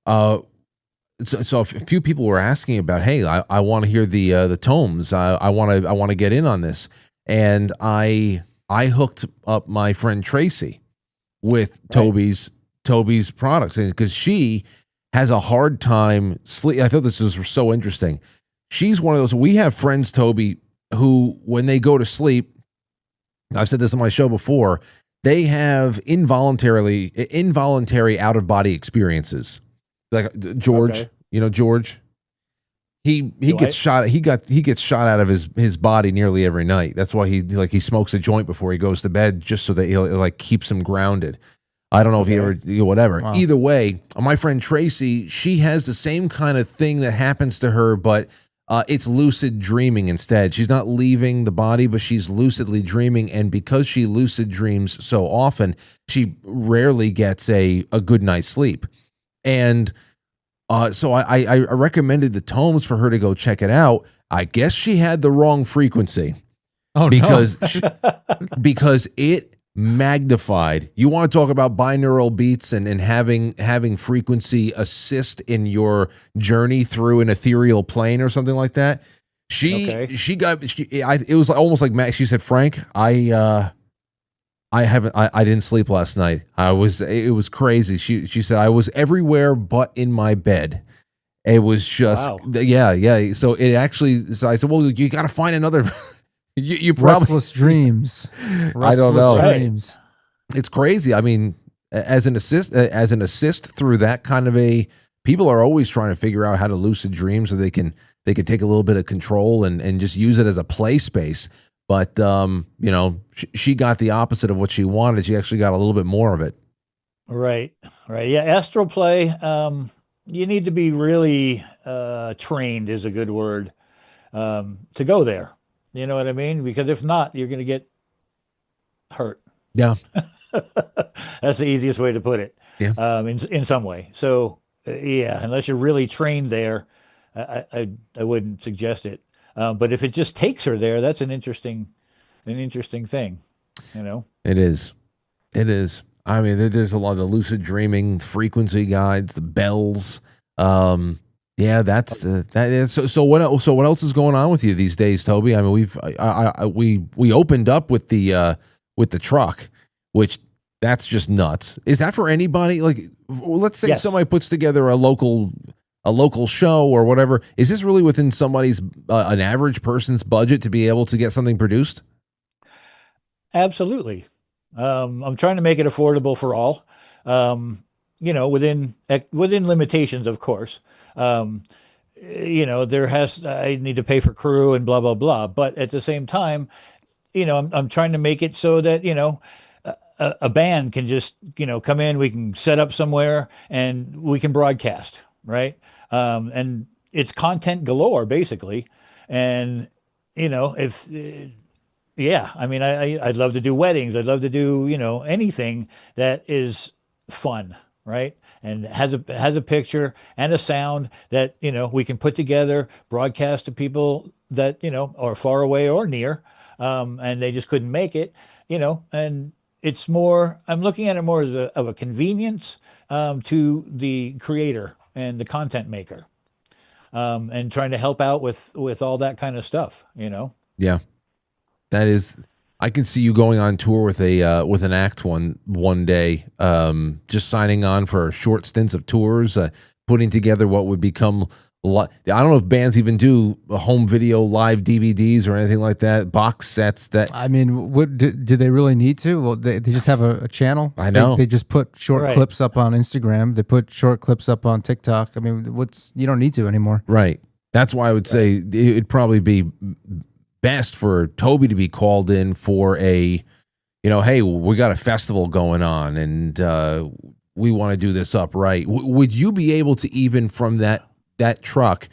so a few people were asking about, hey, I want to hear the tomes. I want to get in on this, and I hooked up my friend Tracy with Right. Toby's products, and because she has a hard time sleep. I thought this was so interesting. She's one of those. We have friends, Toby, who when they go to sleep, I've said this on my show before, they have involuntary out of body experiences. Like George, Okay. George, he Do gets I? shot. He gets shot out of his body nearly every night. That's why he smokes a joint before he goes to bed, just so that it like keeps him grounded. I don't know if he Okay. ever, whatever. Wow. Either way, my friend Tracy, she has the same kind of thing that happens to her, but it's lucid dreaming instead. She's not leaving the body, but she's lucidly dreaming. And because she lucid dreams so often, she rarely gets a good night's sleep. And so I recommended the tomes for her to go check it out. I guess she had the wrong frequency Oh because because it magnified. You want to talk about binaural beats and having frequency assist in your journey through an ethereal plane or something like that. Okay. It was almost like she said, Frank, I didn't sleep last night. It was crazy. She said I was everywhere but in my bed. It was just, Wow. yeah. So it actually, so I said, well, you got to find another. You probably, restless dreams. I don't know. Restless Right. dreams. it's crazy. I mean, as an assist through that kind of people are always trying to figure out how to lucid dream so they can take a little bit of control and just use it as a play space. But she got the opposite of what she wanted. She actually got a little bit more of it. Right. Right. Yeah. Astral play. You need to be really trained is a good word to go there. You know what I mean? Because if not, you're going to get hurt. Yeah. That's the easiest way to put it. Yeah. In some way. So yeah, unless you're really trained there, I wouldn't suggest it. But if it just takes her there, that's an interesting thing. You know. It is. It is. I mean, there's a lot of the lucid dreaming frequency guides, the bells. Yeah, that's that is so. What else? So what else is going on with you these days, Toby? I mean, we opened up with the truck, which that's just nuts. Is that for anybody? Like, let's say Yes. somebody puts together a local show or whatever. Is this really within somebody's an average person's budget to be able to get something produced? Absolutely. I'm trying to make it affordable for all. Within limitations, of course. Um, I need to pay for crew and blah blah blah. But at the same time, I'm trying to make it so that a band can just come in. We can set up somewhere and we can broadcast, right? And it's content galore, basically. And if yeah, I mean, I'd love to do weddings. I'd love to do, anything that is fun, right? And has a picture and a sound that, we can put together, broadcast to people that, are far away or near, and they just couldn't make it, and it's more, I'm looking at it more as of a convenience, to the creator and the content maker, and trying to help out with all that kind of stuff, Yeah. That is, I can see you going on tour with an act one day, just signing on for short stints of tours, putting together what would become I don't know if bands even do a home video, live DVDs or anything like that, box sets. That I mean, what do they really need to? Well, they just have a channel. I know. They just put short Right. clips up on Instagram. They put short clips up on TikTok. I mean, you don't need to anymore. right. That's why I would say it'd probably be best for Toby to be called in for a, hey, we got a festival going on and we want to do this up right. Would you be able to even from that truck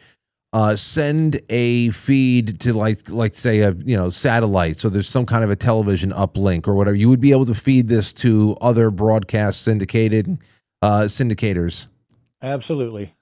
send a feed to like say a satellite, so there's some kind of a television uplink or whatever? You would be able to feed this to other broadcast syndicators. Absolutely.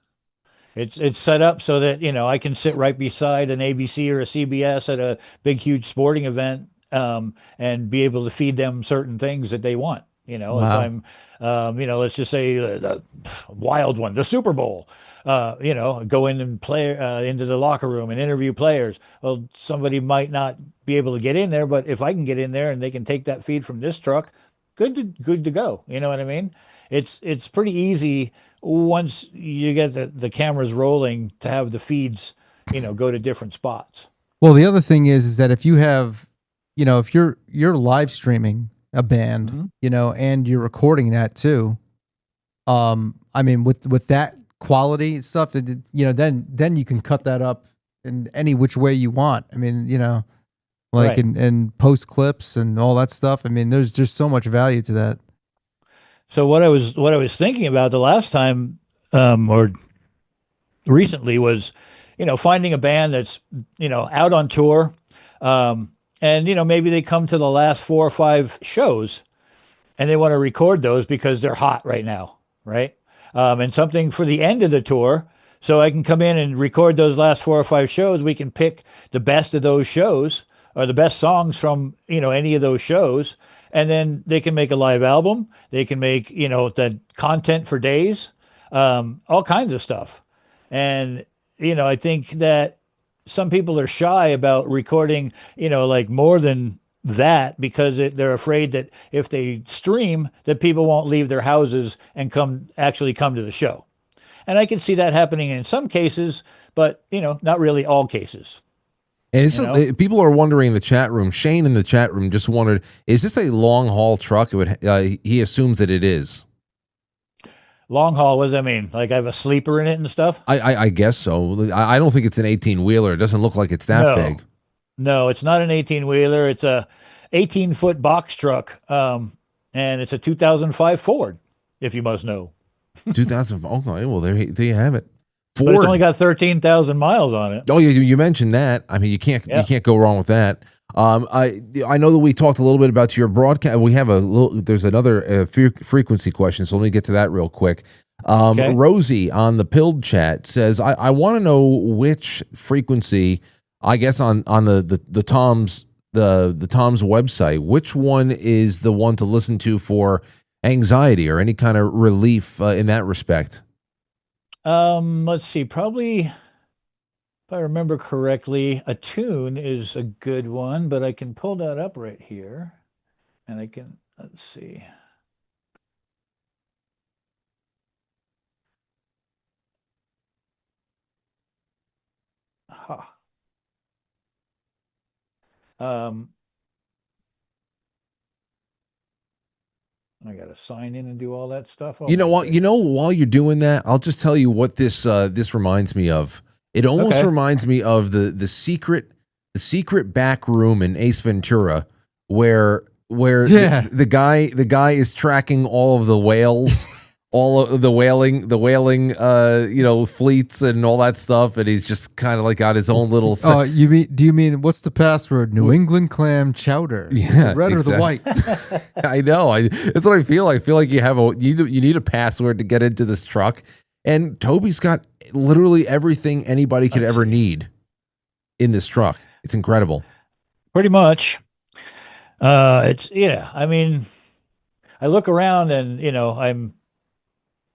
It's set up so that I can sit right beside an ABC or a CBS at a big huge sporting event, and be able to feed them certain things that they want. If Wow. I'm let's just say the wild one, the Super Bowl. Go in and play into the locker room and interview players. Well, somebody might not be able to get in there, but if I can get in there and they can take that feed from this truck, good to go. You know what I mean? It's pretty easy once you get the cameras rolling to have the feeds, go to different spots. Well, the other thing is that if you have, if you're live streaming a band, Mhm. and you're recording that too, I mean, with that quality stuff, then you can cut that up in any which way you want. I mean, like Right. in post clips and all that stuff. I mean, there's just so much value to that. So what I was thinking about the last time, or recently, was, finding a band that's, out on tour, and maybe they come to the last 4 or 5 shows, and they want to record those because they're hot right now, right? And something for the end of the tour, so I can come in and record those last 4 or 5 shows. We can pick the best of those shows or the best songs from any of those shows, and then they can make a live album. They can make the content for days, all kinds of stuff. And I think that some people are shy about recording like more than that because they're afraid that if they stream that people won't leave their houses and come to the show. And I can see that happening in some cases, but not really all cases. And people are wondering in the chat room. Shane in the chat room just wondered: is this a long haul truck? He assumes that it is. Long haul, what does that mean? Like I have a sleeper in it and stuff? I guess so. I don't think it's an 18-wheeler. It doesn't look like it's that big. No, it's not an 18-wheeler. It's a 18-foot box truck, and it's a 2005 Ford, if you must know. 2000. Okay, well there you have it. But Ford. it's only got 13,000 miles on it. Oh, you mentioned that. I mean, you can't go wrong with that. I know that we talked a little bit about your broadcast. We have there's another frequency question, so let me get to that real quick. Okay. Rosie on the Pilled chat says, I want to know which frequency, I guess on the Tom's website, which one is the one to listen to for anxiety or any kind of relief in that respect? Let's see. Probably, if I remember correctly, a tune is a good one, but I can pull that up right here, and I can. Let's see. Ha. Um, I got to sign in and do all that stuff. Oh You know my what? You know, goodness. while you're doing that, I'll just tell you what this reminds me of. It almost Okay. reminds me of the secret back room in Ace Ventura, where Yeah. the guy is tracking all of the whales, all of the whaling fleets and all that stuff, and he's just kind of like got his own little. Oh, do you mean what's the password? New England clam chowder. Yeah, the red or the white? I know. That's what I feel. I feel like you need a password to get into this truck, and Toby's got literally everything anybody could ever need in this truck. It's incredible. Pretty much. It's yeah. I mean, I look around and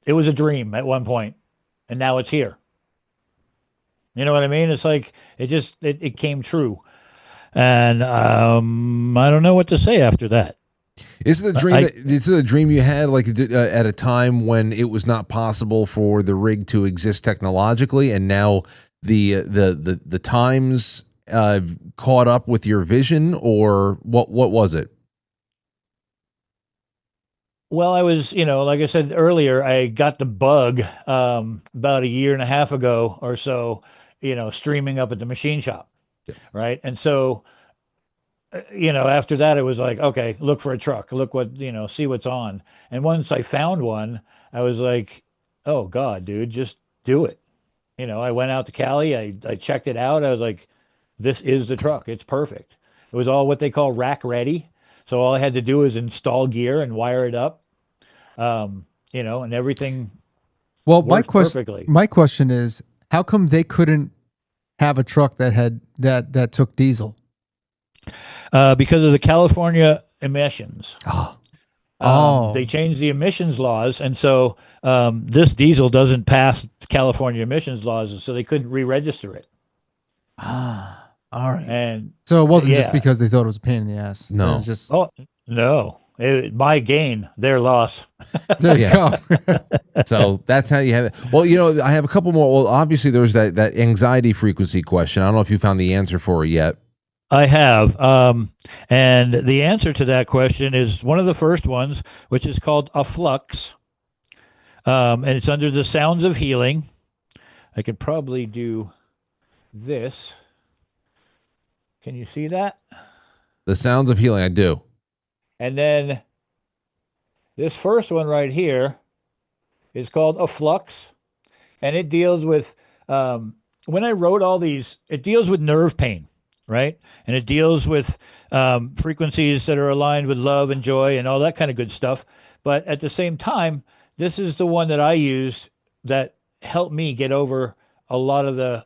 it was a dream at one point, and now it's here. You know what I mean? It's like it came true, and I don't know what to say after that. This is a dream. This is a dream you had, like at a time when it was not possible for the rig to exist technologically, and now the times caught up with your vision, or what? What was it? Well, I was, like I said earlier, I got the bug about a year and a half ago or so, streaming up at the machine shop, right? And so, after that, it was like, okay, look for a truck, look what, see what's on. And once I found one, I was like, oh God, dude, just do it. I went out to Cali, I checked it out. I was like, this is the truck. It's perfect. It was all what they call rack ready. So all I had to do was install gear and wire it up, and everything Well, worked perfectly. my question is, how come they couldn't have a truck that took diesel? Because of the California emissions. Oh. They changed the emissions laws, and so this diesel doesn't pass California emissions laws, and so they couldn't re-register it. All right. And So it wasn't just yeah. because they thought it was a pain in the ass. No. It was just Oh no, my gain, their loss. there you Yeah. go. So that's how you have it. Well, I have a couple more. Well, obviously there's that anxiety frequency question. I don't know if you found the answer for it yet. I have, and the answer to that question is one of the first ones, which is called a flux, and it's under the sounds of healing. I could probably do this. Can you see that? The sounds of healing. I do. And then this first one right here is called a flux, and it deals with when I wrote all these, it deals with nerve pain, right? And it deals with frequencies that are aligned with love and joy and all that kind of good stuff. But at the same time, this is the one that I used that helped me get over a lot of the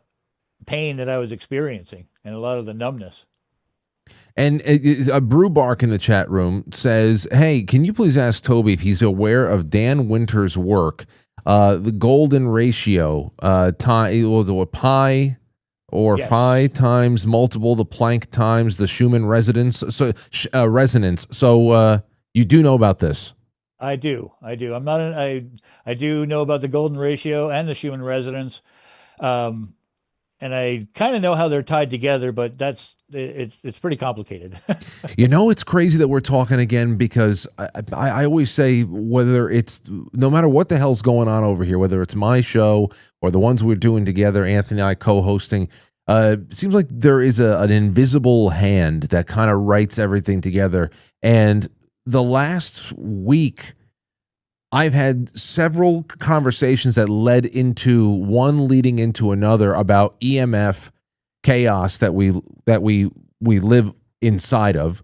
pain that I was experiencing and a lot of the numbness. And a brew bark in the chat room says, "Hey, can you please ask Toby if he's aware of Dan Winter's work, the golden ratio, pi or Yes. phi times multiple the Planck times the Schumann resonance? So resonance. So you do know about this? I do. I'm not. I do know about the golden ratio and the Schumann resonance, and I kind of know how they're tied together. But it's pretty complicated. It's crazy that we're talking again because I always say whether it's no matter what the hell's going on over here, whether it's my show or the ones we're doing together, Anthony and I co-hosting, seems like there is an invisible hand that kind of writes everything together. And the last week, I've had several conversations that led into one leading into another about EMF chaos that we live inside of,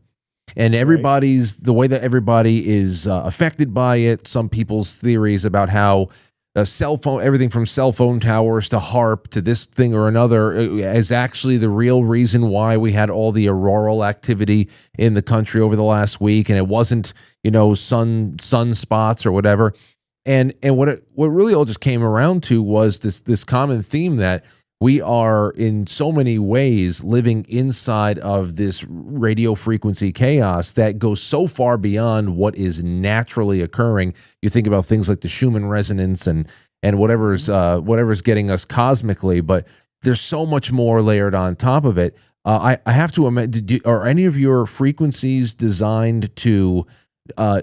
and everybody's the way that everybody is affected by it. Some people's theories about how a cell phone, everything from cell phone towers to HARP to this thing or another, is actually the real reason why we had all the auroral activity in the country over the last week, and it wasn't, sunspots or whatever. And what really all just came around to was this common theme that we are in so many ways living inside of this radio frequency chaos that goes so far beyond what is naturally occurring. You think about things like the Schumann resonance and whatever's getting us cosmically, but there's so much more layered on top of it. I have to imagine, are any of your frequencies designed to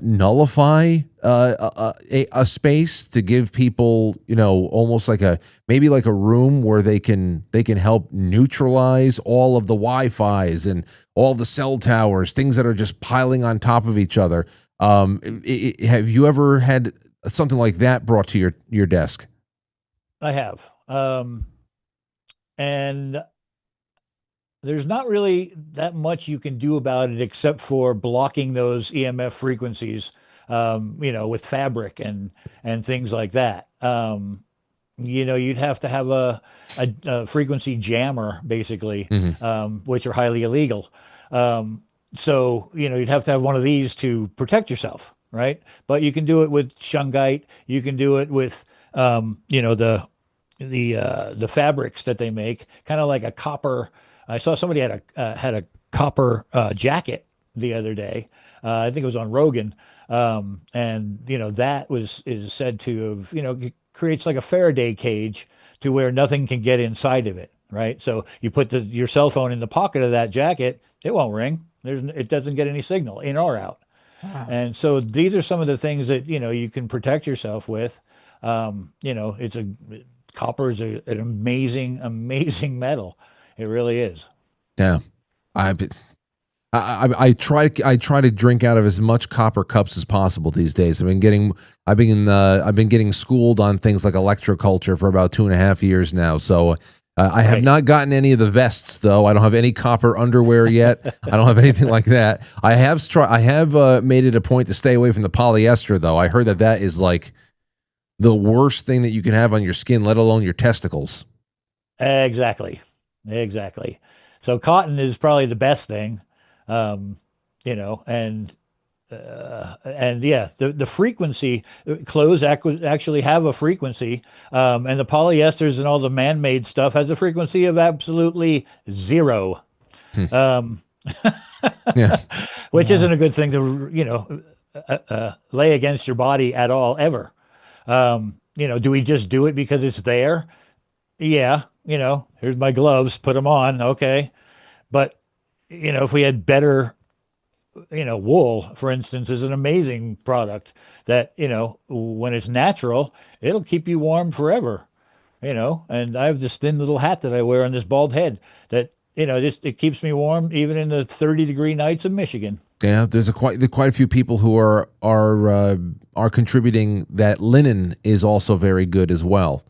nullify a space to give people, almost like maybe like a room where they can help neutralize all of the Wi-Fi's and all the cell towers, things that are just piling on top of each other. Have you ever had something like that brought to your desk? I have. And there's not really that much you can do about it except for blocking those EMF frequencies, with fabric and things like that. You'd have to have a frequency jammer, basically, which are highly illegal. So, you'd have to have one of these to protect yourself, right? But you can do it with shungite. You can do it with, the fabrics that they make, kind of like a copper. I saw somebody had a copper jacket the other day. I think it was on Rogan, and that is said to have it creates like a Faraday cage to where nothing can get inside of it, right? So you put your cell phone in the pocket of that jacket, it won't ring. It doesn't get any signal in or out. Wow. And so these are some of the things that you can protect yourself with. Copper is an amazing metal. It really is. Yeah, I try to drink out of as much copper cups as possible these days. I've been getting schooled on things like electroculture for about 2.5 years now. So I have not gotten any of the vests though. I don't have any copper underwear yet. I don't have anything like that. I have made it a point to stay away from the polyester though. I heard that is like the worst thing that you can have on your skin, let alone your testicles. Exactly. So cotton is probably the best thing, and the frequency, clothes actually have a frequency, and the polyesters and all the man-made stuff has a frequency of absolutely 0. Which isn't a good thing to lay against your body at all ever. Do we just do it because it's there? Yeah. Here's my gloves, put them on. Okay. But, if we had better, wool, for instance, is an amazing product that, when it's natural, it'll keep you warm forever, and I have this thin little hat that I wear on this bald head that, it keeps me warm even in the 30-degree nights of Michigan. Yeah, there's quite a few people who are contributing that linen is also very good as well.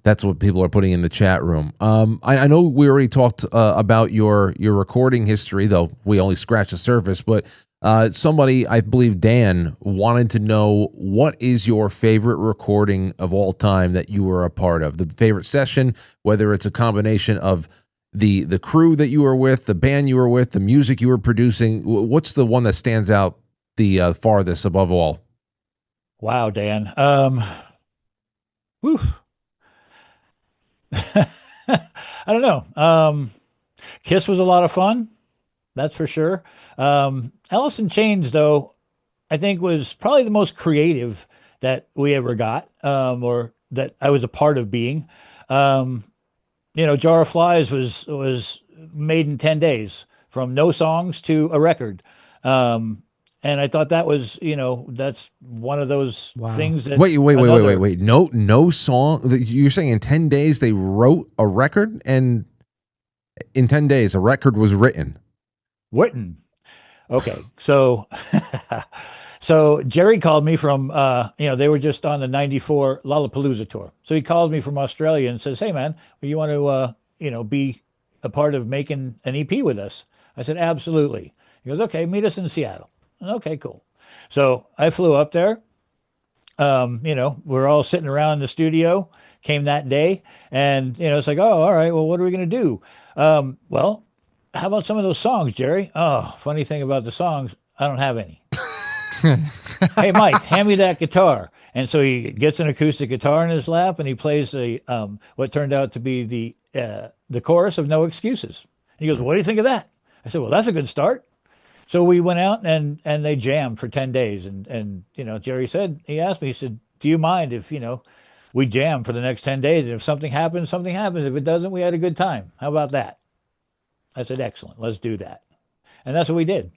That's what people are putting in the chat room. I know we already talked about your recording history, though we only scratched the surface. But somebody, I believe Dan, wanted to know what is your favorite recording of all time that you were a part of? The favorite session, whether it's a combination of the crew that you were with, the band you were with, the music you were producing. What's the one that stands out the farthest above all? Wow, Dan. Whew. I don't know. Kiss was a lot of fun. That's for sure. Alice in Chains, though, I think was probably the most creative that we ever got, or that I was a part of being. Jar of Flies was made in 10 days from no songs to a record. And I thought that was, that's one of those things that. Wait. No song. You're saying in 10 days they wrote a record, and in 10 days a record was written. Okay. So, so Jerry called me from, they were just on the 94 Lollapalooza tour. So he calls me from Australia and says, "Hey man, you want to, be a part of making an EP with us?" I said, "Absolutely." He goes, "Okay, meet us in Seattle." Okay, cool. So I flew up there, we're all sitting around the studio, came that day, and, it's like, oh, all right, well, what are we going to do? Well, how about some of those songs, Jerry? Oh, funny thing about the songs, I don't have any. Hey, Mike, hand me that guitar. And so he gets an acoustic guitar in his lap and he plays what turned out to be the chorus of No Excuses. And he goes, "What do you think of that?" I said, "Well, that's a good start." So we went out and they jammed for 10 days. And Jerry said, he asked me, he said, "Do you mind if, we jam for the next 10 days? And if something happens, something happens. If it doesn't, we had a good time. How about that?" I said, "Excellent. Let's do that." And that's what we did.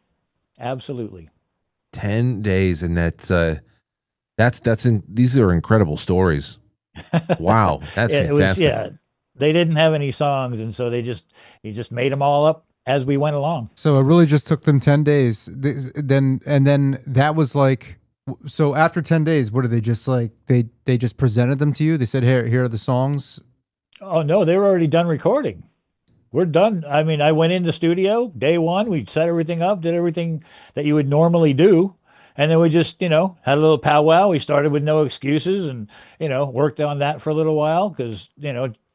Absolutely. 10 days. And these are incredible stories. Wow. That's fantastic. They didn't have any songs. And so he just made them all up as we went along. So it really just took them 10 days. Then that was like, so after 10 days, what did they just like, they just presented them to you? They said, here are the songs. Oh no, they were already done recording. We're done. I mean, I went in the studio day one, we set everything up, did everything that you would normally do. And then we just, had a little powwow. We started with No Excuses and, worked on that for a little while because,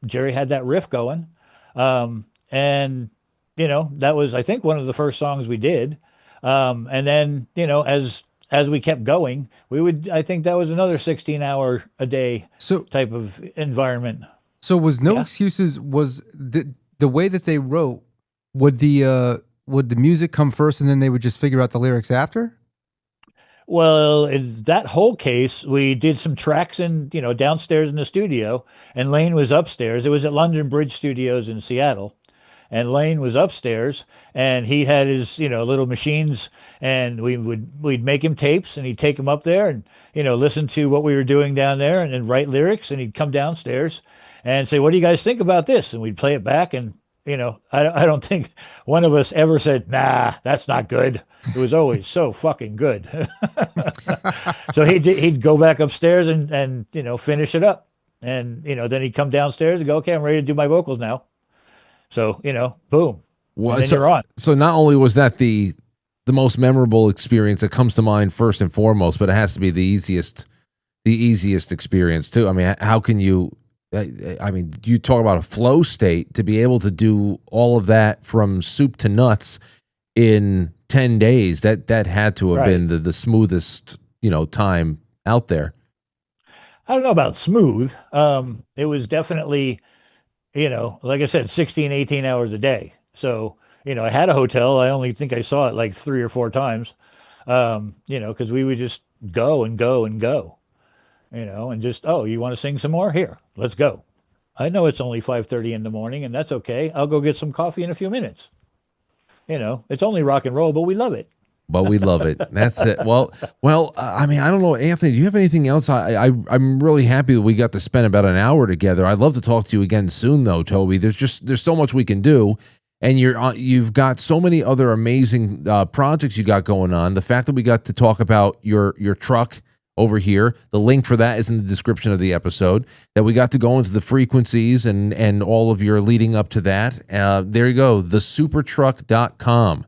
Jerry had that riff going. And that was, I think, one of the first songs we did. And then, as we kept going, I think that was another 16-hour a day type of environment. So was No Excuses, was the way that they wrote, would the music come first and then they would just figure out the lyrics after? Well, in that whole case, we did some tracks downstairs in the studio, and Lane was upstairs. It was at London Bridge Studios in Seattle. And Lane was upstairs, and he had his, little machines, and we'd make him tapes, and he'd take them up there, and listen to what we were doing down there, and then write lyrics, and he'd come downstairs, and say, "What do you guys think about this?" And we'd play it back, and I don't think one of us ever said, "Nah, that's not good." It was always so fucking good. So he'd go back upstairs and finish it up, and then he'd come downstairs and go, "Okay, I'm ready to do my vocals now." So, boom. Well, and then you're on. So not only was that the most memorable experience that comes to mind first and foremost, but it has to be the easiest experience too. I mean, how can you, you talk about a flow state to be able to do all of that from soup to nuts in 10 days. That had to have been the smoothest, time out there. I don't know about smooth. It was definitely, like I said, 16, 18 hours a day. So, I had a hotel. I only think I saw it like 3 or 4 times, because we would just go and go and go, and just, "Oh, you want to sing some more? Here, let's go." I know it's only 5:30 in the morning, and that's okay. I'll go get some coffee in a few minutes. It's only rock and roll, but we love it. But we love it. That's it. Well, I don't know, Anthony, do you have anything else? I'm really happy that we got to spend about an hour together. I'd love to talk to you again soon, though, Toby. There's so much we can do, and you've got so many other amazing projects you got going on. The fact that we got to talk about your truck over here, the link for that is in the description of the episode. That we got to go into the frequencies and all of your leading up to that. There you go, thesupertruck.com.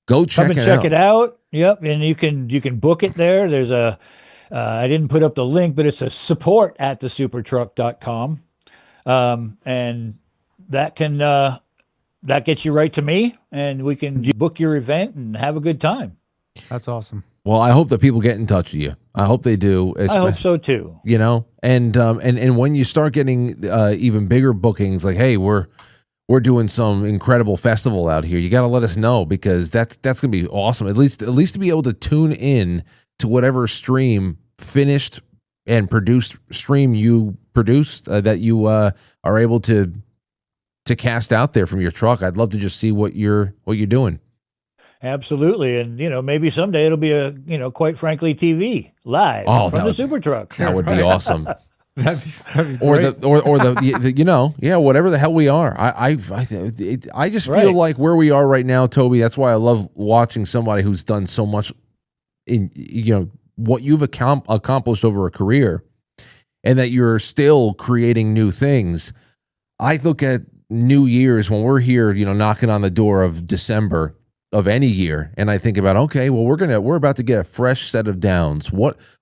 Go check it out. Yep, and you can book it there. There's I didn't put up the link, but it's a support at thesupertruck.com. And that can that gets you right to me, and we can book your event and have a good time. That's awesome. Well, I hope that people get in touch with you. I hope they do. I hope so too. And when you start getting even bigger bookings, like, hey, we're doing some incredible festival out here, you got to let us know, because that's gonna be awesome. At least to be able to tune in to whatever finished and produced stream you produced that you are able to cast out there from your truck. I'd love to just see what you're doing. Absolutely. And, maybe someday it'll be a, quite frankly, TV live from the Super Truck. That would be awesome. That'd be or the whatever the hell we are. I just feel like where we are right now, Toby. That's why I love watching somebody who's done so much in, what you've accomplished over a career, and that you're still creating new things. I look at New Year's when we're here, knocking on the door of December, of any year, and I think about, okay, well, we're about to get a fresh set of downs.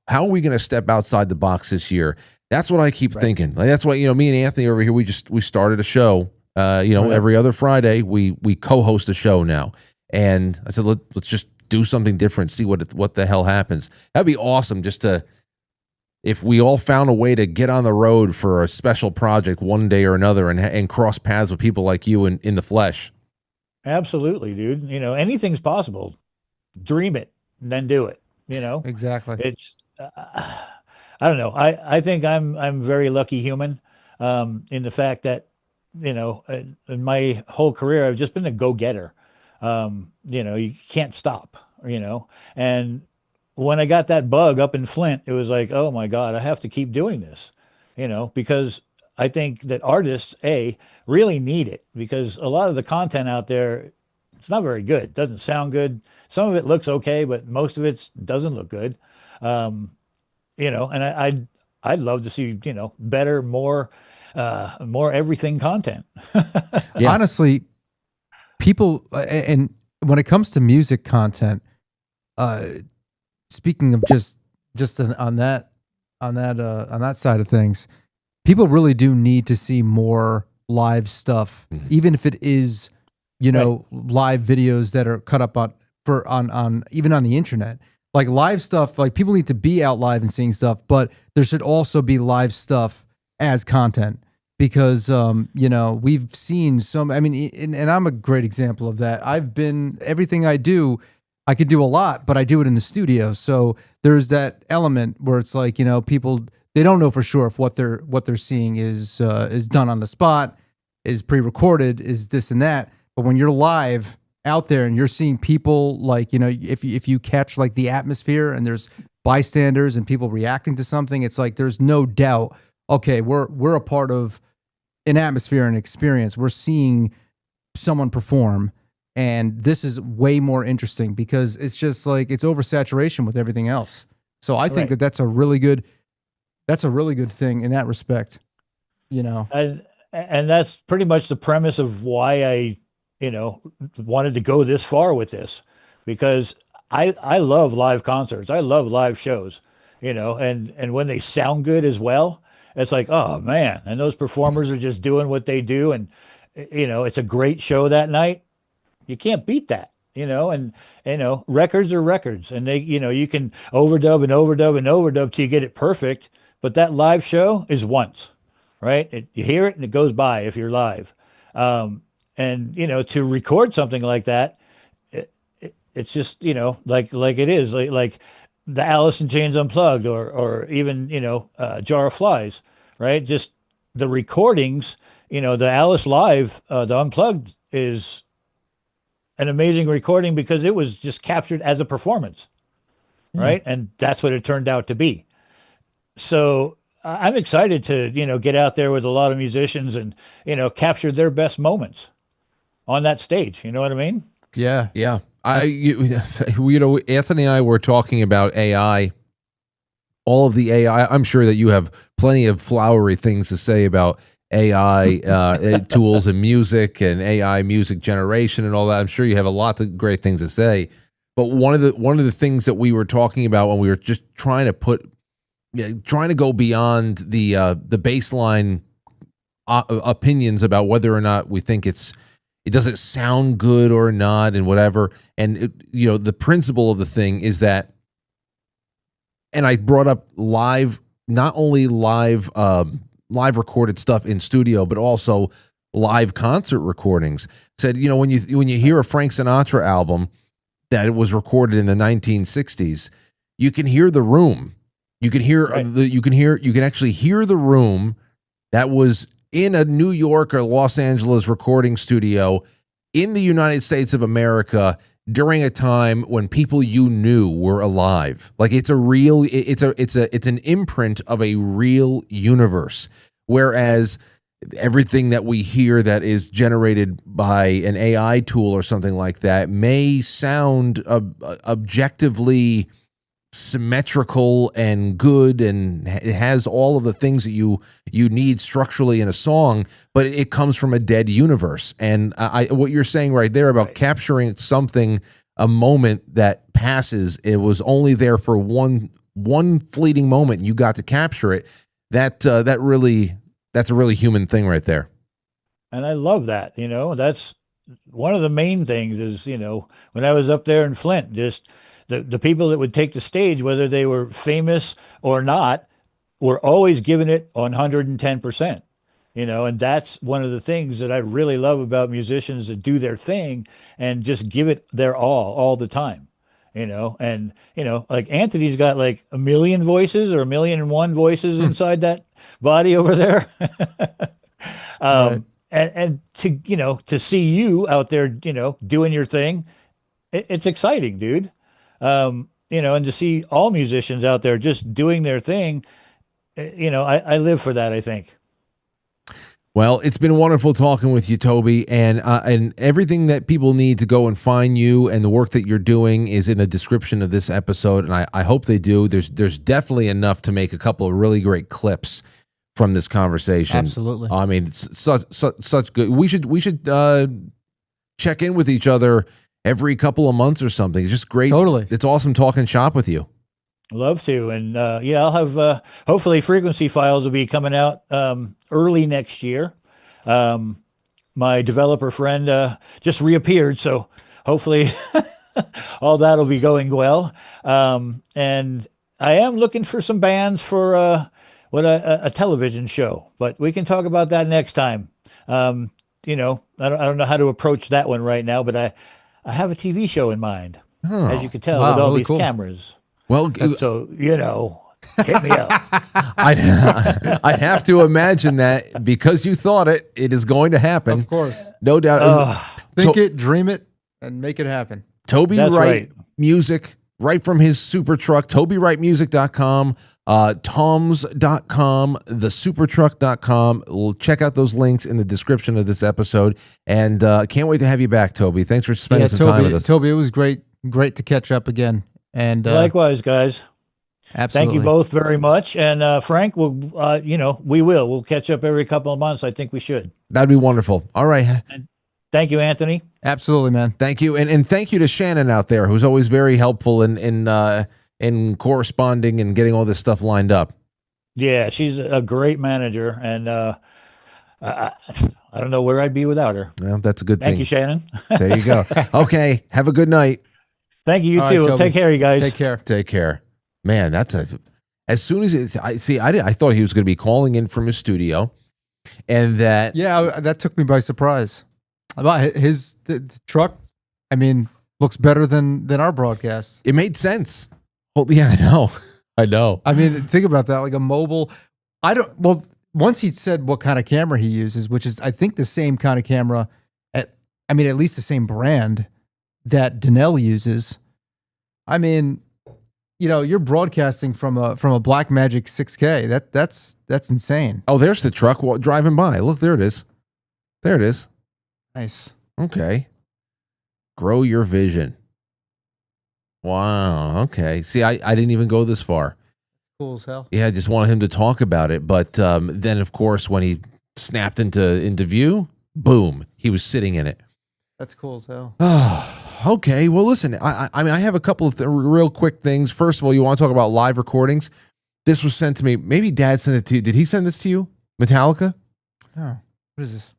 How are we going to step outside the box this year? That's what I keep thinking. Like, that's why, me and Anthony over here, we started a show. Every other Friday we co-host a show now, and I said let's just do something different, see what the hell happens. That'd be awesome, just to, if we all found a way to get on the road for a special project one day or another, and cross paths with people like you in the flesh. Absolutely, dude. Anything's possible. Dream it and then do it. Exactly. It's I don't know. I think I'm a very lucky human, in the fact that, in my whole career I've just been a go-getter. You can't stop. And when I got that bug up in Flint, it was like, oh my God, I have to keep doing this. Because I think that artists really need it, because a lot of the content out there, it's not very good. It doesn't sound good. Some of it looks okay, but most of it doesn't look good. And I'd love to see, better, more everything content. Yeah. Honestly, people, and when it comes to music content, speaking of just on that side of things, people really do need to see more live stuff, even if it is, live videos that are cut up on even on the internet. Like live stuff, like people need to be out live and seeing stuff, but there should also be live stuff as content, because we've seen and I'm a great example of that. Everything I do, I could do a lot, but I do it in the studio. So there's that element where it's like, people, they don't know for sure if what they're seeing is done on the spot, is pre-recorded, is this and that. But when you're live out there and you're seeing people, like, if you catch like the atmosphere and there's bystanders and people reacting to something, it's like there's no doubt, okay, we're a part of an atmosphere and experience. We're seeing someone perform, and this is way more interesting because it's just like it's oversaturation with everything else. So I think that's a really good thing in that respect. And that's pretty much the premise of why I wanted to go this far with this, because I love live concerts. I love live shows, and when they sound good as well, it's like, oh man, and those performers are just doing what they do. And, it's a great show that night. You can't beat that, and, records are records, and they, you can overdub and overdub and overdub till you get it perfect. But that live show is once, right? You hear it and it goes by if you're live. And, to record something like that, it's just, like it is like the Alice in Chains Unplugged, or even, Jar of Flies, right? Just the recordings, the Alice Live, the Unplugged is an amazing recording because it was just captured as a performance, right? And that's what it turned out to be. So I'm excited to, get out there with a lot of musicians and, capture their best moments on that stage. You know what I mean? Yeah. Yeah. Anthony and I were talking about AI, all of the AI. I'm sure that you have plenty of flowery things to say about AI tools and music and AI music generation and all that. I'm sure you have a lot of great things to say. But one of the things that we were talking about when we were just trying to go beyond the baseline opinions about whether or not we think it doesn't sound good or not and whatever. And the principle of the thing is that, and I brought up live, not only live recorded stuff in studio, but also live concert recordings. Said, when you hear a Frank Sinatra album that it was recorded in the 1960s, you can hear the room. You can hear you can actually hear the room that was in a New York or Los Angeles recording studio in the United States of America during a time when people you knew were alive. Like it's an imprint of a real universe. Whereas everything that we hear that is generated by an AI tool or something like that may sound objectively symmetrical and good, and it has all of the things that you need structurally in a song, but it comes from a dead universe. And what you're saying right there about capturing something, a moment that passes, it was only there for one fleeting moment, and you got to capture it. That's a really human thing right there. And I love that. That's one of the main things is, when I was up there in Flint, just the people that would take the stage, whether they were famous or not, were always giving it 110%. And that's one of the things that I really love about musicians that do their thing and just give it their all the time. And like Anthony's got like 1 million voices or 1,000,001 voices inside that body over there. Right. And to see you out there, doing your thing, it's exciting, dude. And to see all musicians out there just doing their thing, I live for that, I think. Well, it's been wonderful talking with you, Toby, and everything that people need to go and find you and the work that you're doing is in the description of this episode, and I hope they do. There's definitely enough to make a couple of really great clips from this conversation. Absolutely. I mean, it's such good. We should check in with each other every couple of months or something. It's just great. Totally. It's awesome talking shop with you. Love to. And I'll have hopefully Frequency Files will be coming out early next year. My developer friend just reappeared, so hopefully all that'll be going well. And I am looking for some bands for a television show, but we can talk about that next time. I don't know how to approach that one right now, but I have a TV show in mind, as you can tell, with all really these cool. cameras. Well, So, hit me up. I'd have to imagine that because you thought it is going to happen. Of course. No doubt. Think it, dream it, and make it happen. Toby That's Wright right. music, right from his super truck, TobyWrightMusic.com, toms.com, thesupertruck.com. We'll check out those links in the description of this episode. And can't wait to have you back, Toby. Thanks for spending some time with us. Toby, it was great to catch up again. And Likewise, guys. absolutely. Thank you both very much. And Frank, we'll catch up every couple of months. I think we should. That'd be wonderful. All right. Thank you, Anthony. Absolutely, man. Thank you. And thank you to Shannon out there, who's always very helpful in corresponding and getting all this stuff lined up. Yeah, she's a great manager, and I don't know where I'd be without her. Well, that's a good Thank thing. you, Shannon. There you go. Okay. Have a good night. Thank you, you All too. right, Toby. Take care, you guys. Take care. Take care. Man, as soon as I thought he was going to be calling in from his studio, and that That took me by surprise. About the truck, I mean, looks better than our broadcast. it made sense. Well, yeah, I know. I mean, think about that, like a mobile. Once he said what kind of camera he uses, which is I think the same kind of camera, at least the same brand that Danelle uses. I mean, you're broadcasting from a Blackmagic 6K. That's insane. Oh, there's the truck driving by. Look, there it is. There it is. Nice. Okay. Grow your vision. Wow. Okay. See, I didn't even go this far. Cool as hell. Yeah, I just wanted him to talk about it. But then, of course, when he snapped into view, boom, he was sitting in it. That's cool as hell. Okay. Well, listen, I mean, I have a couple of real quick things. First of all, you want to talk about live recordings? This was sent to me. Maybe Dad sent it to you. Did he send this to you? Metallica? Oh, what is this?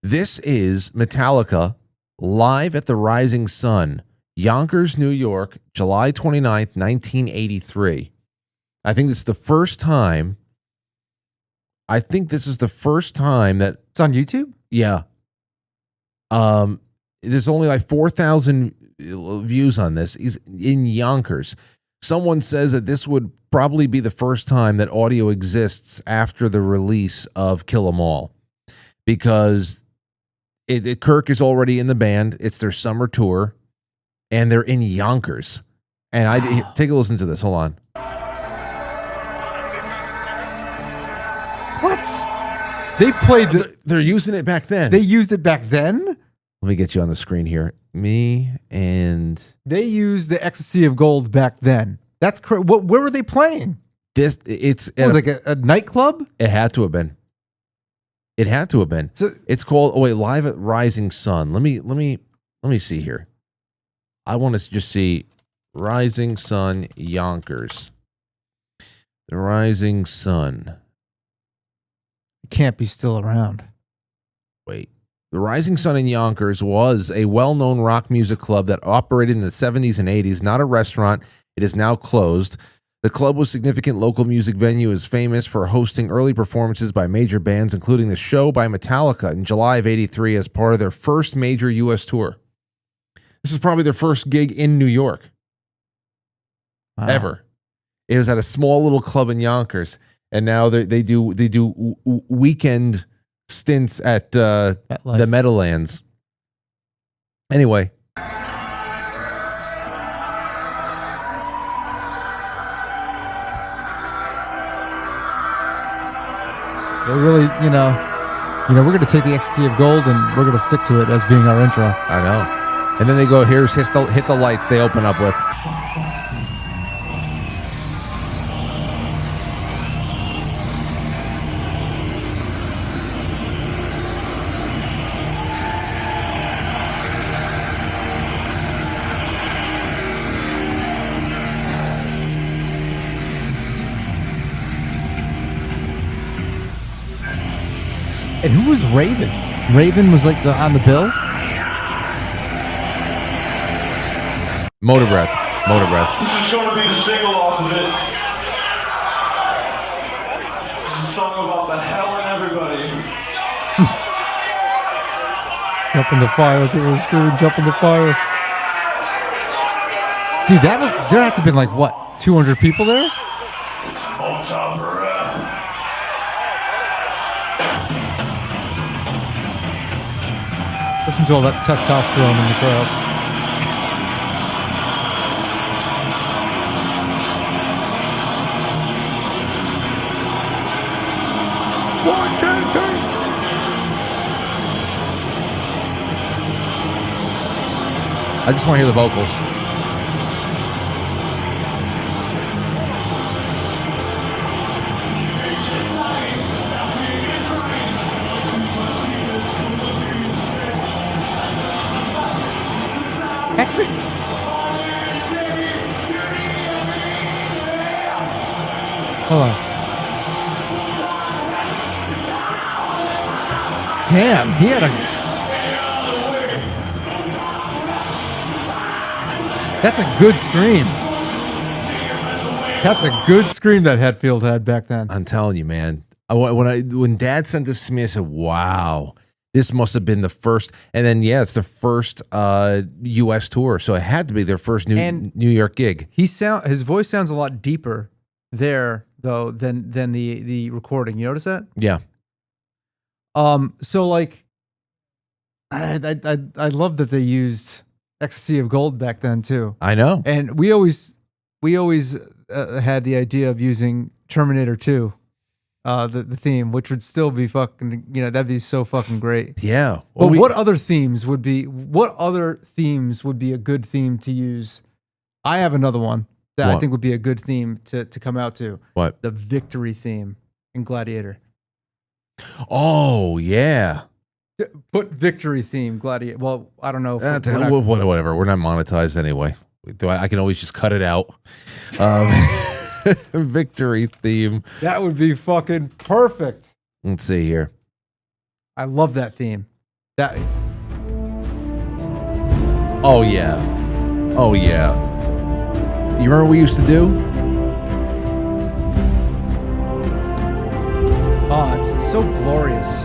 This is Metallica live at the Rising Sun, Yonkers, New York, July 29th, 1983. I think this is the first time. That It's on YouTube? Yeah. There's only like 4,000 views on this. He's in Yonkers. Someone says that this would probably be the first time that audio exists after the release of Kill 'Em All, because Kirk is already in the band. It's their summer tour, and they're in Yonkers. And take a listen to this. Hold on. What? They played They're using it back then. They used it back then? Let me get you on the screen here. Me and They used the Ecstasy of Gold back then. That's what? Where were they playing? It's It was like a nightclub. It had to have been. It had to have been. So, It's called Live at Rising Sun. Let me see here. I want to just see Rising Sun Yonkers. The Rising Sun. it can't be still around. Wait. The Rising Sun in Yonkers was a well-known rock music club that operated in the 70s and 80s, not a restaurant. It is now closed. The club was a significant local music venue, is famous for hosting early performances by major bands, including the show by Metallica in July of 83 as part of their first major U.S. tour. This is probably their first gig in New York. Wow. Ever. It was at a small little club in Yonkers, and now they do weekend stints at the Meadowlands. Anyway, they really, we're going to take the ecstasy of gold and we're going to stick to it as being our intro. I know. And then they go, here's hit the lights they open up with. And who was Raven? Raven was like on the bill? Motor Breath. This is going to be the single off of it. This is a song about the hell in everybody. Jump in the fire. People were screaming, jump in the fire. Dude, there had to have been like, what, 200 people there? It's Motown Breath. Listen to all that testosterone in the crowd. One, two, three. I just want to hear the vocals. Actually, hold on. Damn, he had a. That's a good scream. That's a good scream that Hetfield had back then. I'm telling you, man. When Dad sent this to me, I said, "Wow, this must have been the first." And then, yeah, it's the first U.S. tour, so it had to be their first New York gig. His voice sounds a lot deeper there though than the recording. You notice that? Yeah. So like, I love that they used Ecstasy of Gold back then too. I know. And we always had the idea of using Terminator 2, the theme, which would still be fucking, that'd be so fucking great. Yeah. Well, what other themes would be a good theme to use? I have another one that I think would be a good theme to come out to. What? The victory theme in Gladiator. Oh, yeah. Put victory theme, Gladiator. Well, I don't know. Whatever. We're not monetized anyway. I can always just cut it out. Victory theme. That would be fucking perfect. Let's see here. I love that theme. Oh, yeah. Oh, yeah. You remember what we used to do? Oh, it's so glorious.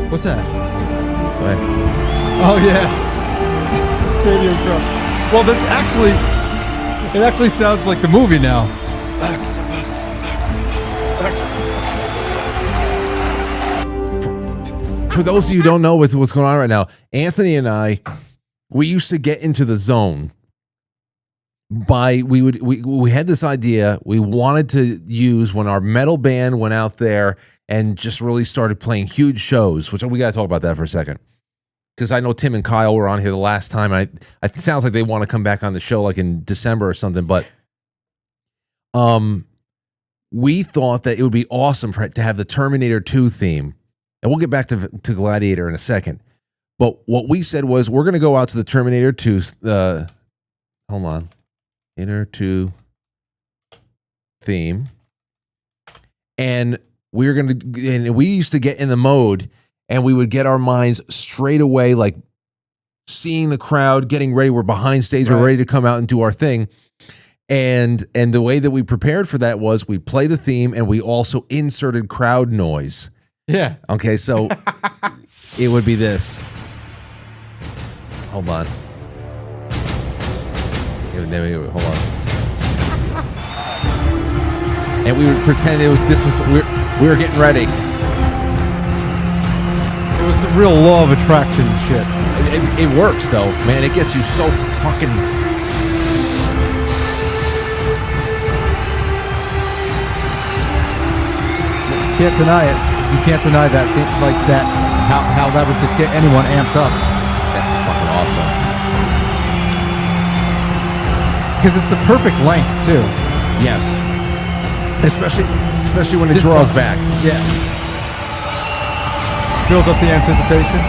What's that? What? Oh yeah, Stadium Crowd. Well, it actually sounds like the movie now. X of us, X of us. For those of you who don't know what's going on right now, Anthony and I, we used to get into the zone we had this idea we wanted to use when our metal band went out there and just really started playing huge shows, which we got to talk about that for a second. Because I know Tim and Kyle were on here the last time. It sounds like they want to come back on the show like in December or something, but we thought that it would be awesome to have the Terminator 2 theme. And we'll get back to Gladiator in a second. But what we said was we're going to go out to the Terminator 2. Hold on. Terminator 2 theme. And we used to get in the mode and we would get our minds straight away, like seeing the crowd, getting ready. We're behind stage. Right. We're ready to come out and do our thing. And the way that we prepared for that was we play the theme and we also inserted crowd noise. Yeah. Okay, so it would be this. Hold on. Hold on. And we would pretend we were getting ready. It was some real law of attraction shit. It works though, man. It gets you so fucking. Can't deny it. You can't deny that thing, like that. How that would just get anyone amped up. That's fucking awesome. Because it's the perfect length too. Yes. Especially when it draws back. Yeah. Builds up the anticipation.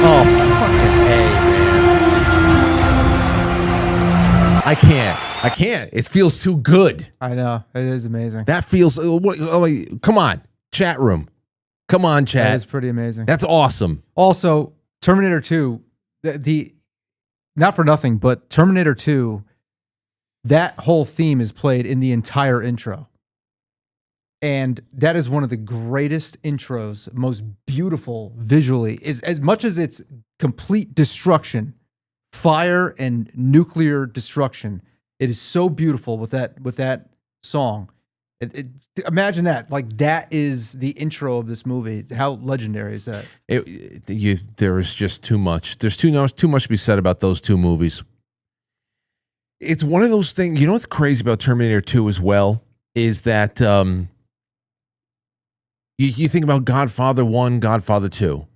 Oh, fucking A, man. I can't. It feels too good. I know. It is amazing. That feels... come on, chat room. Come on, chat. That is pretty amazing. That's awesome. Also, Terminator 2, the not for nothing, but Terminator 2, that whole theme is played in the entire intro. And that is one of the greatest intros, most beautiful visually, is as much as it's complete destruction, fire and nuclear destruction. It is so beautiful with that song. Imagine that. Like, that is the intro of this movie. How legendary is that? There is just too much. There's too much to be said about those two movies. It's one of those things. You know what's crazy about Terminator 2 as well is that you think about Godfather 1, Godfather 2.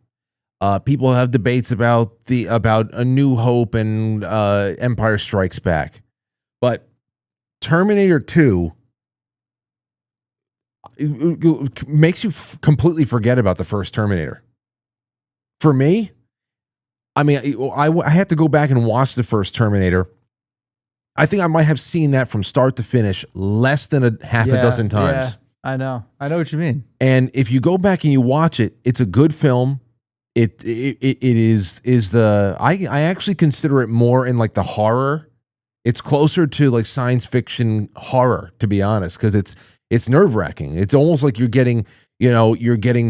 People have debates about A New Hope and Empire Strikes Back, but Terminator 2 it makes you completely forget about the first Terminator. For me, I mean, I had to go back and watch the first Terminator. I think I might have seen that from start to finish less than half a dozen times. Yeah, I know what you mean. And if you go back and you watch it, it's a good film. It is I actually consider it more in like the horror. It's closer to like science fiction horror, to be honest, because it's nerve-wracking. It's almost like you're getting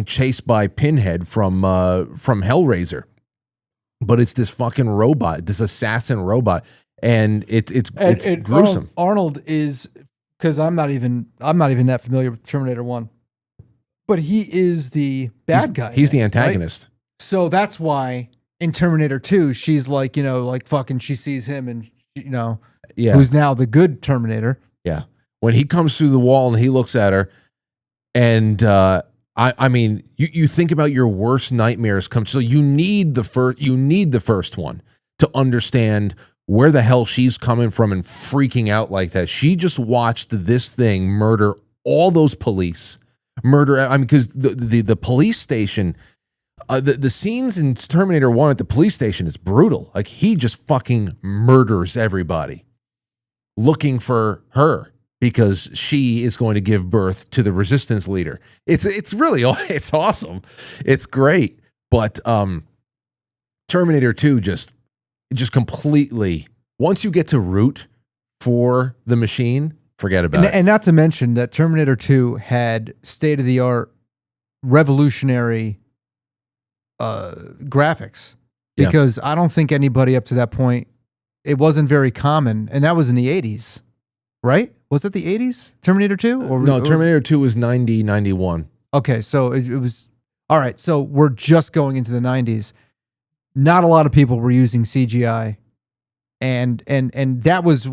chased by Pinhead from Hellraiser. But it's this fucking robot, this assassin robot, and it's gruesome. Arnold is, because I'm not even that familiar with Terminator 1. But he is the bad guy. He's the antagonist. Right? So that's why in Terminator 2 she's like, fucking she sees him and who's now the good Terminator. Yeah. When he comes through the wall and he looks at her, and I mean, you think about your worst nightmares come. So you need the first one to understand where the hell she's coming from and freaking out like that. She just watched this thing murder all those police. Because the police station, the scenes in Terminator 1 at the police station is brutal. Like, he just fucking murders everybody looking for her, because she is going to give birth to the resistance leader. It's really awesome. It's great. But Terminator 2 just completely, once you get to root for the machine, forget about it. And not to mention that Terminator 2 had state-of-the-art, revolutionary graphics. Because I don't think anybody up to that point, it wasn't very common, and that was in the 80s. right? Was it the 80s? Terminator 2? No, Terminator 2 was 90, 91. Okay, so it was all right. So we're just going into the 90s. Not a lot of people were using CGI, and that was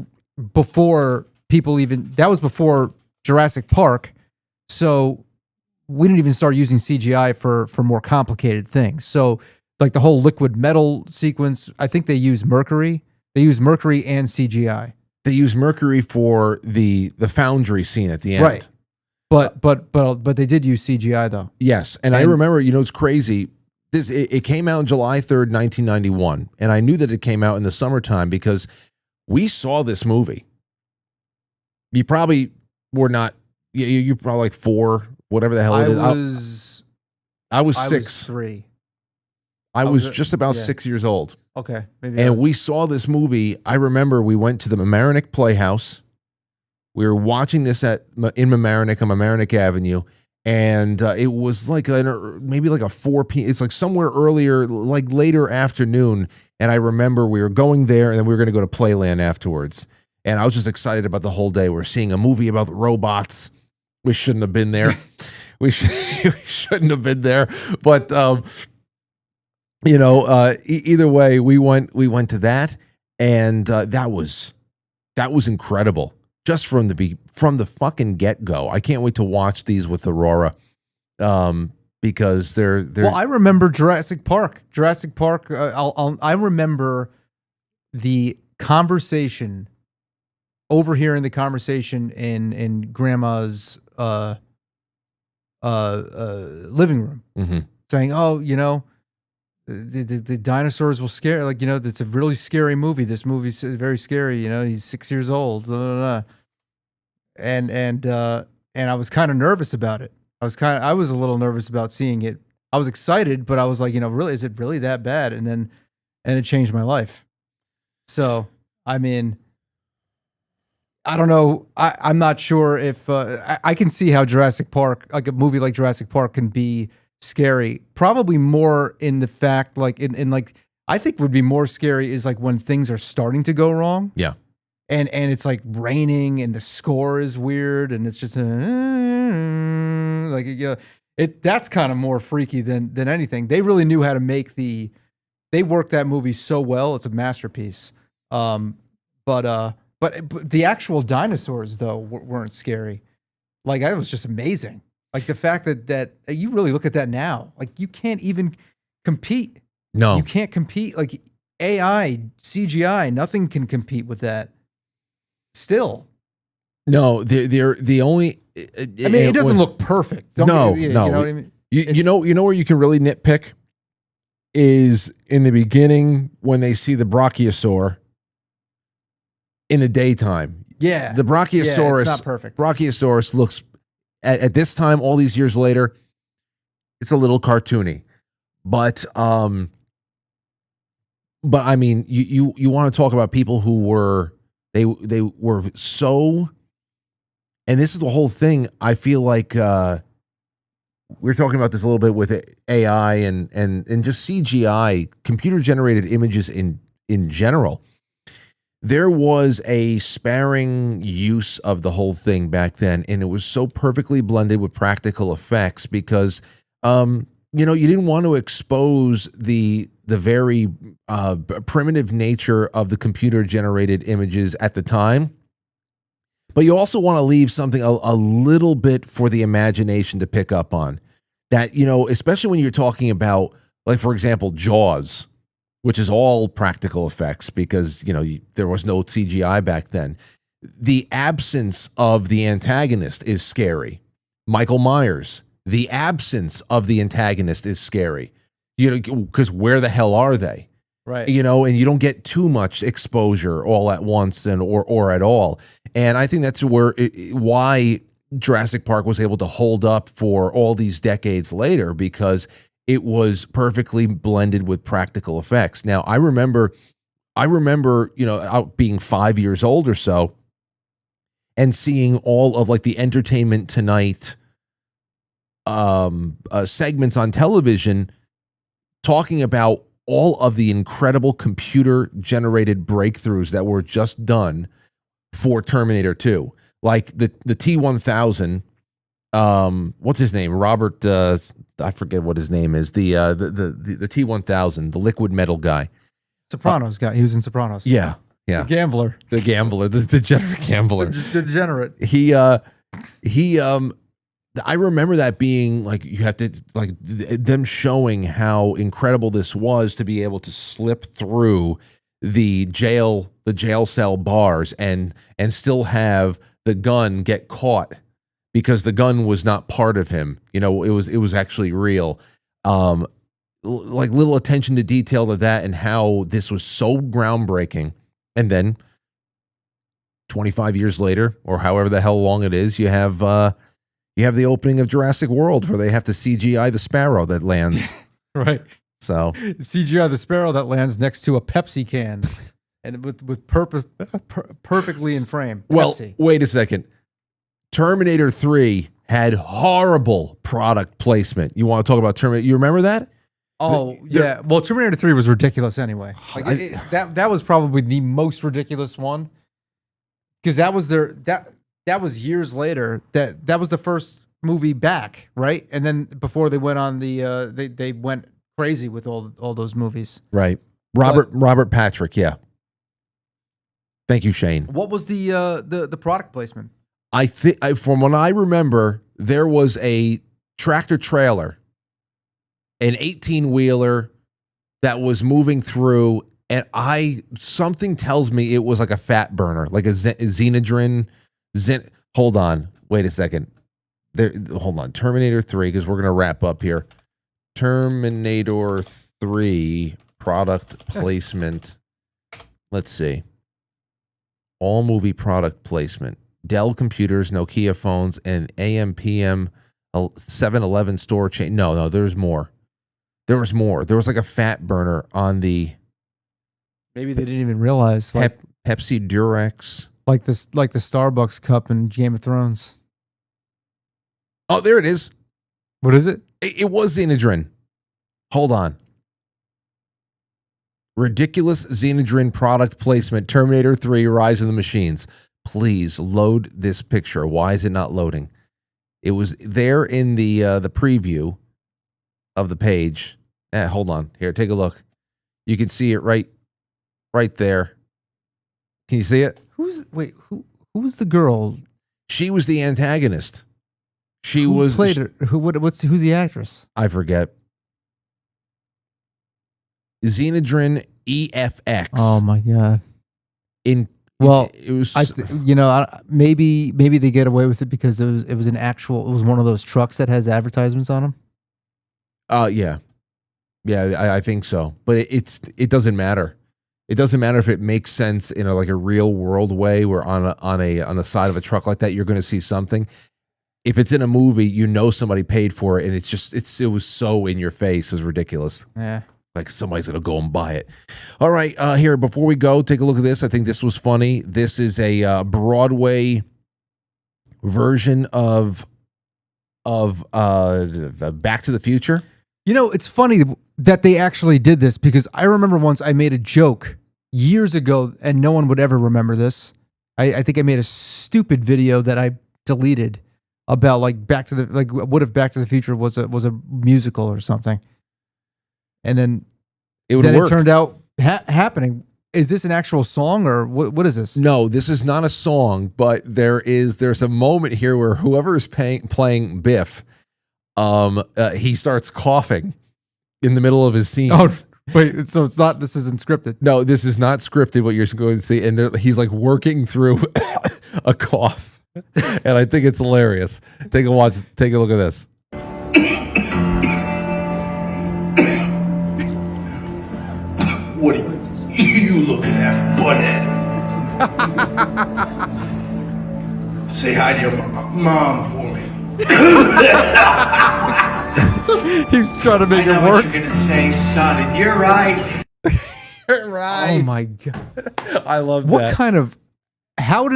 before people even. That was before Jurassic Park, so we didn't even start using CGI for more complicated things. So like the whole liquid metal sequence, I think they use mercury. They use mercury and CGI. They use mercury for the foundry scene at the end. Right. But they did use CGI though. Yes, and I remember, it's crazy. It came out on July 3rd, 1991, and I knew that it came out in the summertime because we saw this movie. You probably were not. You probably like 4, whatever the hell it is. I was 6. I was 3. I was just about 6 years old. Okay, maybe. And we saw this movie. I remember we went to the Mamaroneck Playhouse. We were watching this in Mamaroneck on Mamaroneck Avenue, and it was like maybe like a 4 p.m. It's like somewhere earlier, like later afternoon. And I remember we were going there, and then we were going to go to Playland afterwards. And I was just excited about the whole day. We're seeing a movie about robots. We shouldn't have been there. we shouldn't have been there. But either way, we went to that, and that was incredible. Just from the fucking get-go. I can't wait to watch these with Aurora, because they're. Well, I remember Jurassic Park. I remember the conversation, overhearing the conversation in Grandma's living room, saying, "Oh, the dinosaurs will scare. Like, it's a really scary movie. This movie's very scary. He's 6 years old." Blah, blah, blah. And I was kind of nervous about it. I was a little nervous about seeing it. I was excited, but I was like, really, is it really that bad? And it changed my life. So, I mean, I don't know. I'm not sure if I can see how Jurassic Park, like a movie like Jurassic Park, can be scary. Probably more in the fact, like in like, I think would be more scary is like when things are starting to go wrong. Yeah. And it's like raining and the score is weird and it's just that's kind of more freaky than anything. They really knew how to make they worked that movie so well. It's a masterpiece. But the actual dinosaurs though weren't scary. Like, that was just amazing. Like the fact that you really look at that now, like you can't even compete. No, you can't compete. Like AI, CGI, nothing can compete with that. Still, no, they're the only. I mean, it doesn't look perfect. No. You know what I mean? You know where you can really nitpick is in the beginning when they see the brachiosaur in the daytime. Yeah, the brachiosaurus. Yeah, it's not perfect. Brachiosaurus looks at this time, all these years later, it's a little cartoony, but I mean, you want to talk about people who were. They were so, and this is the whole thing. I feel like we're talking about this a little bit with AI and just CGI, computer generated images in general. There was a sparing use of the whole thing back then, and it was so perfectly blended with practical effects because you didn't want to expose the very primitive nature of the computer-generated images at the time. But you also want to leave something a little bit for the imagination to pick up on. That, especially when you're talking about, like, for example, Jaws, which is all practical effects because, there was no CGI back then. The absence of the antagonist is scary. Michael Myers, the absence of the antagonist is scary. Because where the hell are they? Right. And you don't get too much exposure all at once or at all. And I think that's why Jurassic Park was able to hold up for all these decades later, because it was perfectly blended with practical effects. Now, I remember, being 5 years old or so and seeing all of like the Entertainment Tonight segments on television talking about all of the incredible computer generated breakthroughs that were just done for Terminator 2. Like the T-1000, what's his name? Robert, I forget what his name is. The T-1000, the liquid metal guy. Sopranos guy. He was in Sopranos. Yeah. The gambler. The gambler, the degenerate gambler. The degenerate. I remember that being like, you have to, like, them showing how incredible this was to be able to slip through the jail cell bars and still have the gun get caught because the gun was not part of him. You know, it was actually real. Like little attention to detail to that and how this was so groundbreaking. And then 25 years later, or however the hell long it is, you have the opening of Jurassic World where they have to CGI the sparrow that lands. Right. So CGI the sparrow that lands next to a Pepsi can, and with purpose perfectly in frame. Well, Pepsi. wait a second. Terminator 3 had horrible product placement. You want to talk about Terminator? You remember that? Oh yeah. Well, Terminator 3 was ridiculous anyway. Like that was probably the most ridiculous one, because that was that was years later. That was the first movie back, right? And then before they went on the they went crazy with all those movies. Right. Robert Patrick, yeah. Thank you, Shane. What was the product placement? I think from what I remember, there was a tractor trailer, an 18-wheeler that was moving through, and something tells me it was like a fat burner, like a Xenadrin. Hold on, wait a second. Hold on, Terminator 3, because we're gonna wrap up here. Terminator 3 product placement. Let's see. All movie product placement. Dell computers, Nokia phones, and AM/PM 7-Eleven store chain. No, there's more. There was more. There was like a fat burner on the. Maybe they didn't even realize. Like, Pepsi Durex. Like the Starbucks cup in Game of Thrones. Oh, there it is. What is it? It was Xenadrin. Hold on. Ridiculous Xenadrin product placement. Terminator 3 Rise of the Machines. Please load this picture. Why is it not loading? It was there in the preview of the page. Hold on. Here, take a look. You can see it right there. Can you see it? Who was the girl? She was the antagonist. Who played her? Who's the actress? I forget. Xenadrin EFX. Oh my god. It was maybe they get away with it because it was one of those trucks that has advertisements on them. Yeah, I think so. But it doesn't matter. It doesn't matter if it makes sense in a real world way, where on the side of a truck like that you're going to see something. If it's in a movie, somebody paid for it, and it was so in your face. It was ridiculous. Yeah. Like somebody's going to go and buy it. All right, here, before we go, take a look at this. I think this was funny. This is a Broadway version of Back to the Future. It's funny that they actually did this, because I remember once I made a joke years ago, and no one would ever remember this. I think I made a stupid video that I deleted about what if Back to the Future was a musical or something. And then it turned out happening. Is this an actual song, or what is this? No, this is not a song, but there's a moment here where whoever is playing Biff, he starts coughing in the middle of his scene. Oh, wait, so this isn't scripted. No, this is not scripted, what you're going to see. And he's like working through a cough. And I think it's hilarious. Take a look at this. What are you looking at, butthead? Say hi to your mom for me. He's trying to make it work. I know what you're gonna say, son, and you're right. You're right. Oh my god! I love what that. What kind of? How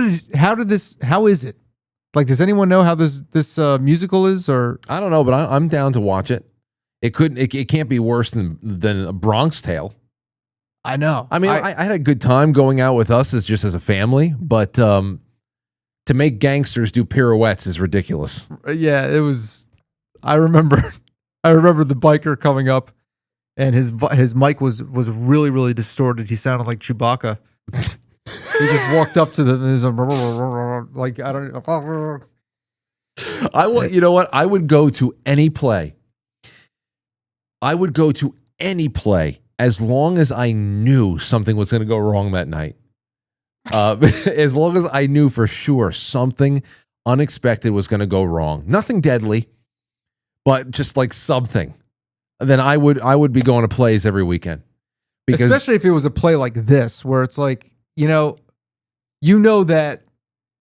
is it? Like, does anyone know how this musical is? Or I don't know, but I'm down to watch it. It can't be worse than A Bronx Tale. I know. I mean, I had a good time going out with us as a family, but to make gangsters do pirouettes is ridiculous. Yeah, it was. I remember the biker coming up, and his mic was really, really distorted. He sounded like Chewbacca. He just walked up to them and was like, I don't know. You know what? I would go to any play. I would go to any play as long as I knew something was going to go wrong that night. As long as I knew for sure something unexpected was going to go wrong. Nothing deadly, but just like something. Then I would be going to plays every weekend. Because especially if it was a play like this, where it's like, you know that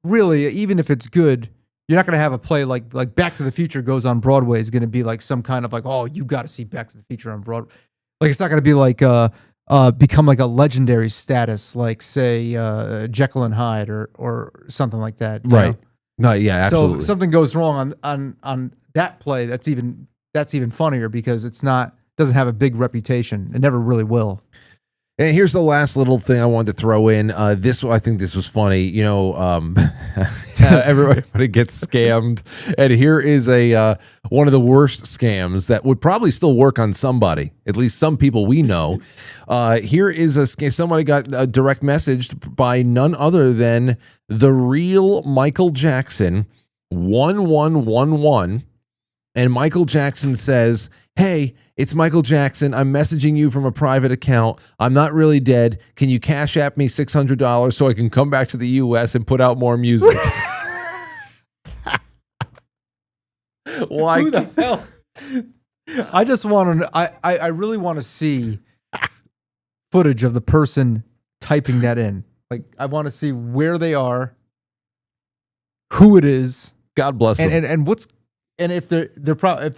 really, even if it's good, you're not going to have a play like Back to the Future goes on Broadway is going to be like some kind of like, oh, you got to see Back to the Future on Broadway. Like, it's not going to be like become like a legendary status, like say Jekyll and Hyde or something like that. Right. No, yeah, absolutely. So if something goes wrong on that play, that's even funnier because doesn't have a big reputation. It never really will. And here's the last little thing I wanted to throw in. I think this was funny. You know, everybody gets scammed, and here is one of the worst scams that would probably still work on somebody, at least some people we know. Here is a scam. Somebody got a direct message by none other than the real Michael Jackson, 1111, and Michael Jackson says, "Hey, it's Michael Jackson. I'm messaging you from a private account. I'm not really dead. Can you cash app me $600 so I can come back to the U.S. and put out more music?" Who the hell? I just want to. I really want to see footage of the person typing that in. Like, I want to see where they are, who it is. God bless them. And what's. And if they're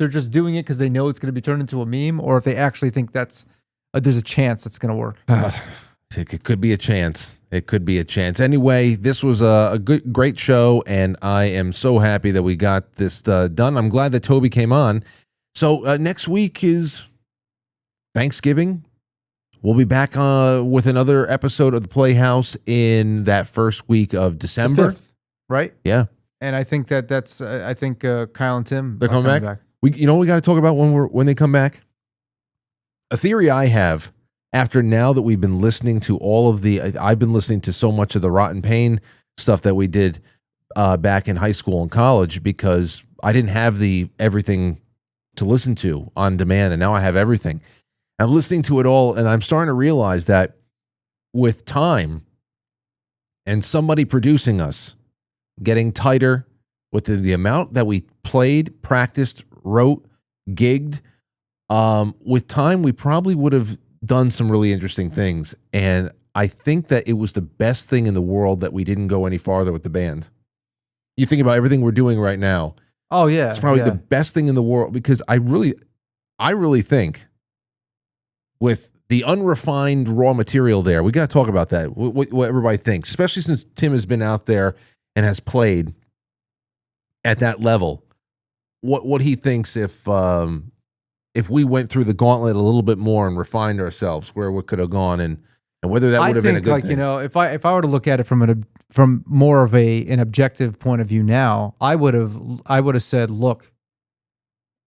just doing it because they know it's going to be turned into a meme, or if they actually think there's a chance it's going to work. It could be a chance. It could be a chance. Anyway, this was a great show, and I am so happy that we got this done. I'm glad that Toby came on. So next week is Thanksgiving. We'll be back with another episode of the Playhouse in that first week of December. The 5th, right? Yeah. And I think that's Kyle and Tim, they're coming back. We got to talk about when they come back. A theory I have, after now that we've been listening to I've been listening to so much of the Rotten Pain stuff that we did back in high school and college, because I didn't have everything to listen to on demand, and now I have everything. I'm listening to it all, and I'm starting to realize that with time and somebody producing us, getting tighter with the amount that we played, practiced, wrote, gigged. With time, we probably would have done some really interesting things. And I think that it was the best thing in the world that we didn't go any farther with the band. You think about everything we're doing right now. Oh, yeah. It's probably the best thing in the world, because I really think with the unrefined raw material there, we got to talk about that, what everybody thinks, especially since Tim has been out there and has played at that level, what he thinks if we went through the gauntlet a little bit more and refined ourselves, where we could have gone, and whether that would have been a good thing. You know, if I were to look at it from more of an objective point of view now, I would have said, look,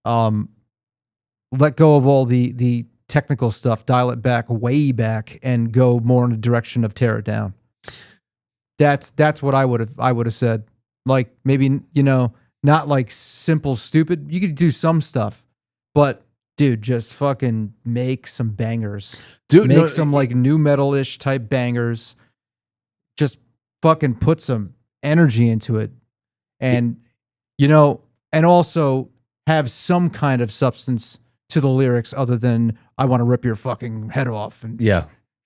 let go of all the technical stuff, dial it back, way back, and go more in the direction of tear it down. That's what I would have said. Like, maybe, not like simple, stupid. You could do some stuff, but dude, just fucking make some bangers. Dude, make some like new metal-ish type bangers. Just fucking put some energy into it. And, and also have some kind of substance to the lyrics other than I want to rip your fucking head off and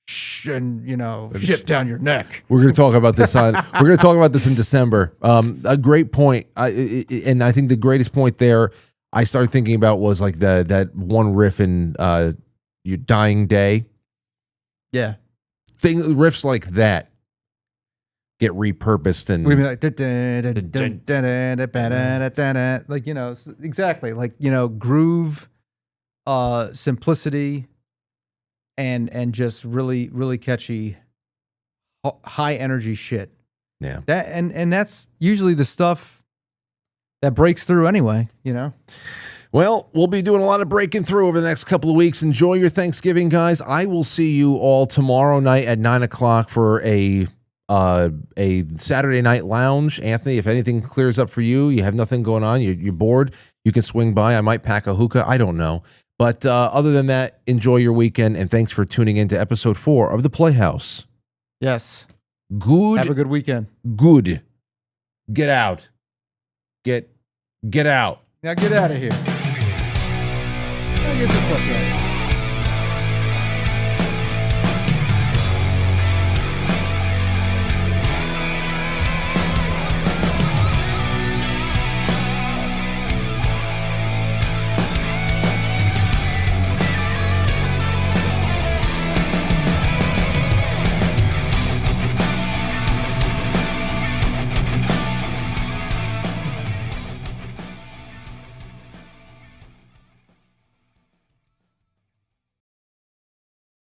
shit down your neck. We're going to talk about this in December. A great point. And I think the greatest point there I started thinking about was like that one riff in Your Dying Day. Yeah. Riffs like that get repurposed and we'd be like exactly, like, groove, simplicity, and just really, really catchy, high energy shit. Yeah. That and that's usually the stuff that breaks through anyway, you know? Well, we'll be doing a lot of breaking through over the next couple of weeks. Enjoy your Thanksgiving, guys. I will see you all tomorrow night at 9:00 for a Saturday night lounge. Anthony, if anything clears up for you, you have nothing going on, you're bored, you can swing by. I might pack a hookah. I don't know. But other than that, enjoy your weekend, and thanks for tuning in to episode 4 of the Playhouse. Yes. Good. Have a good weekend. Good. Get out. Get out. Now get out of here. Now get the fuck out.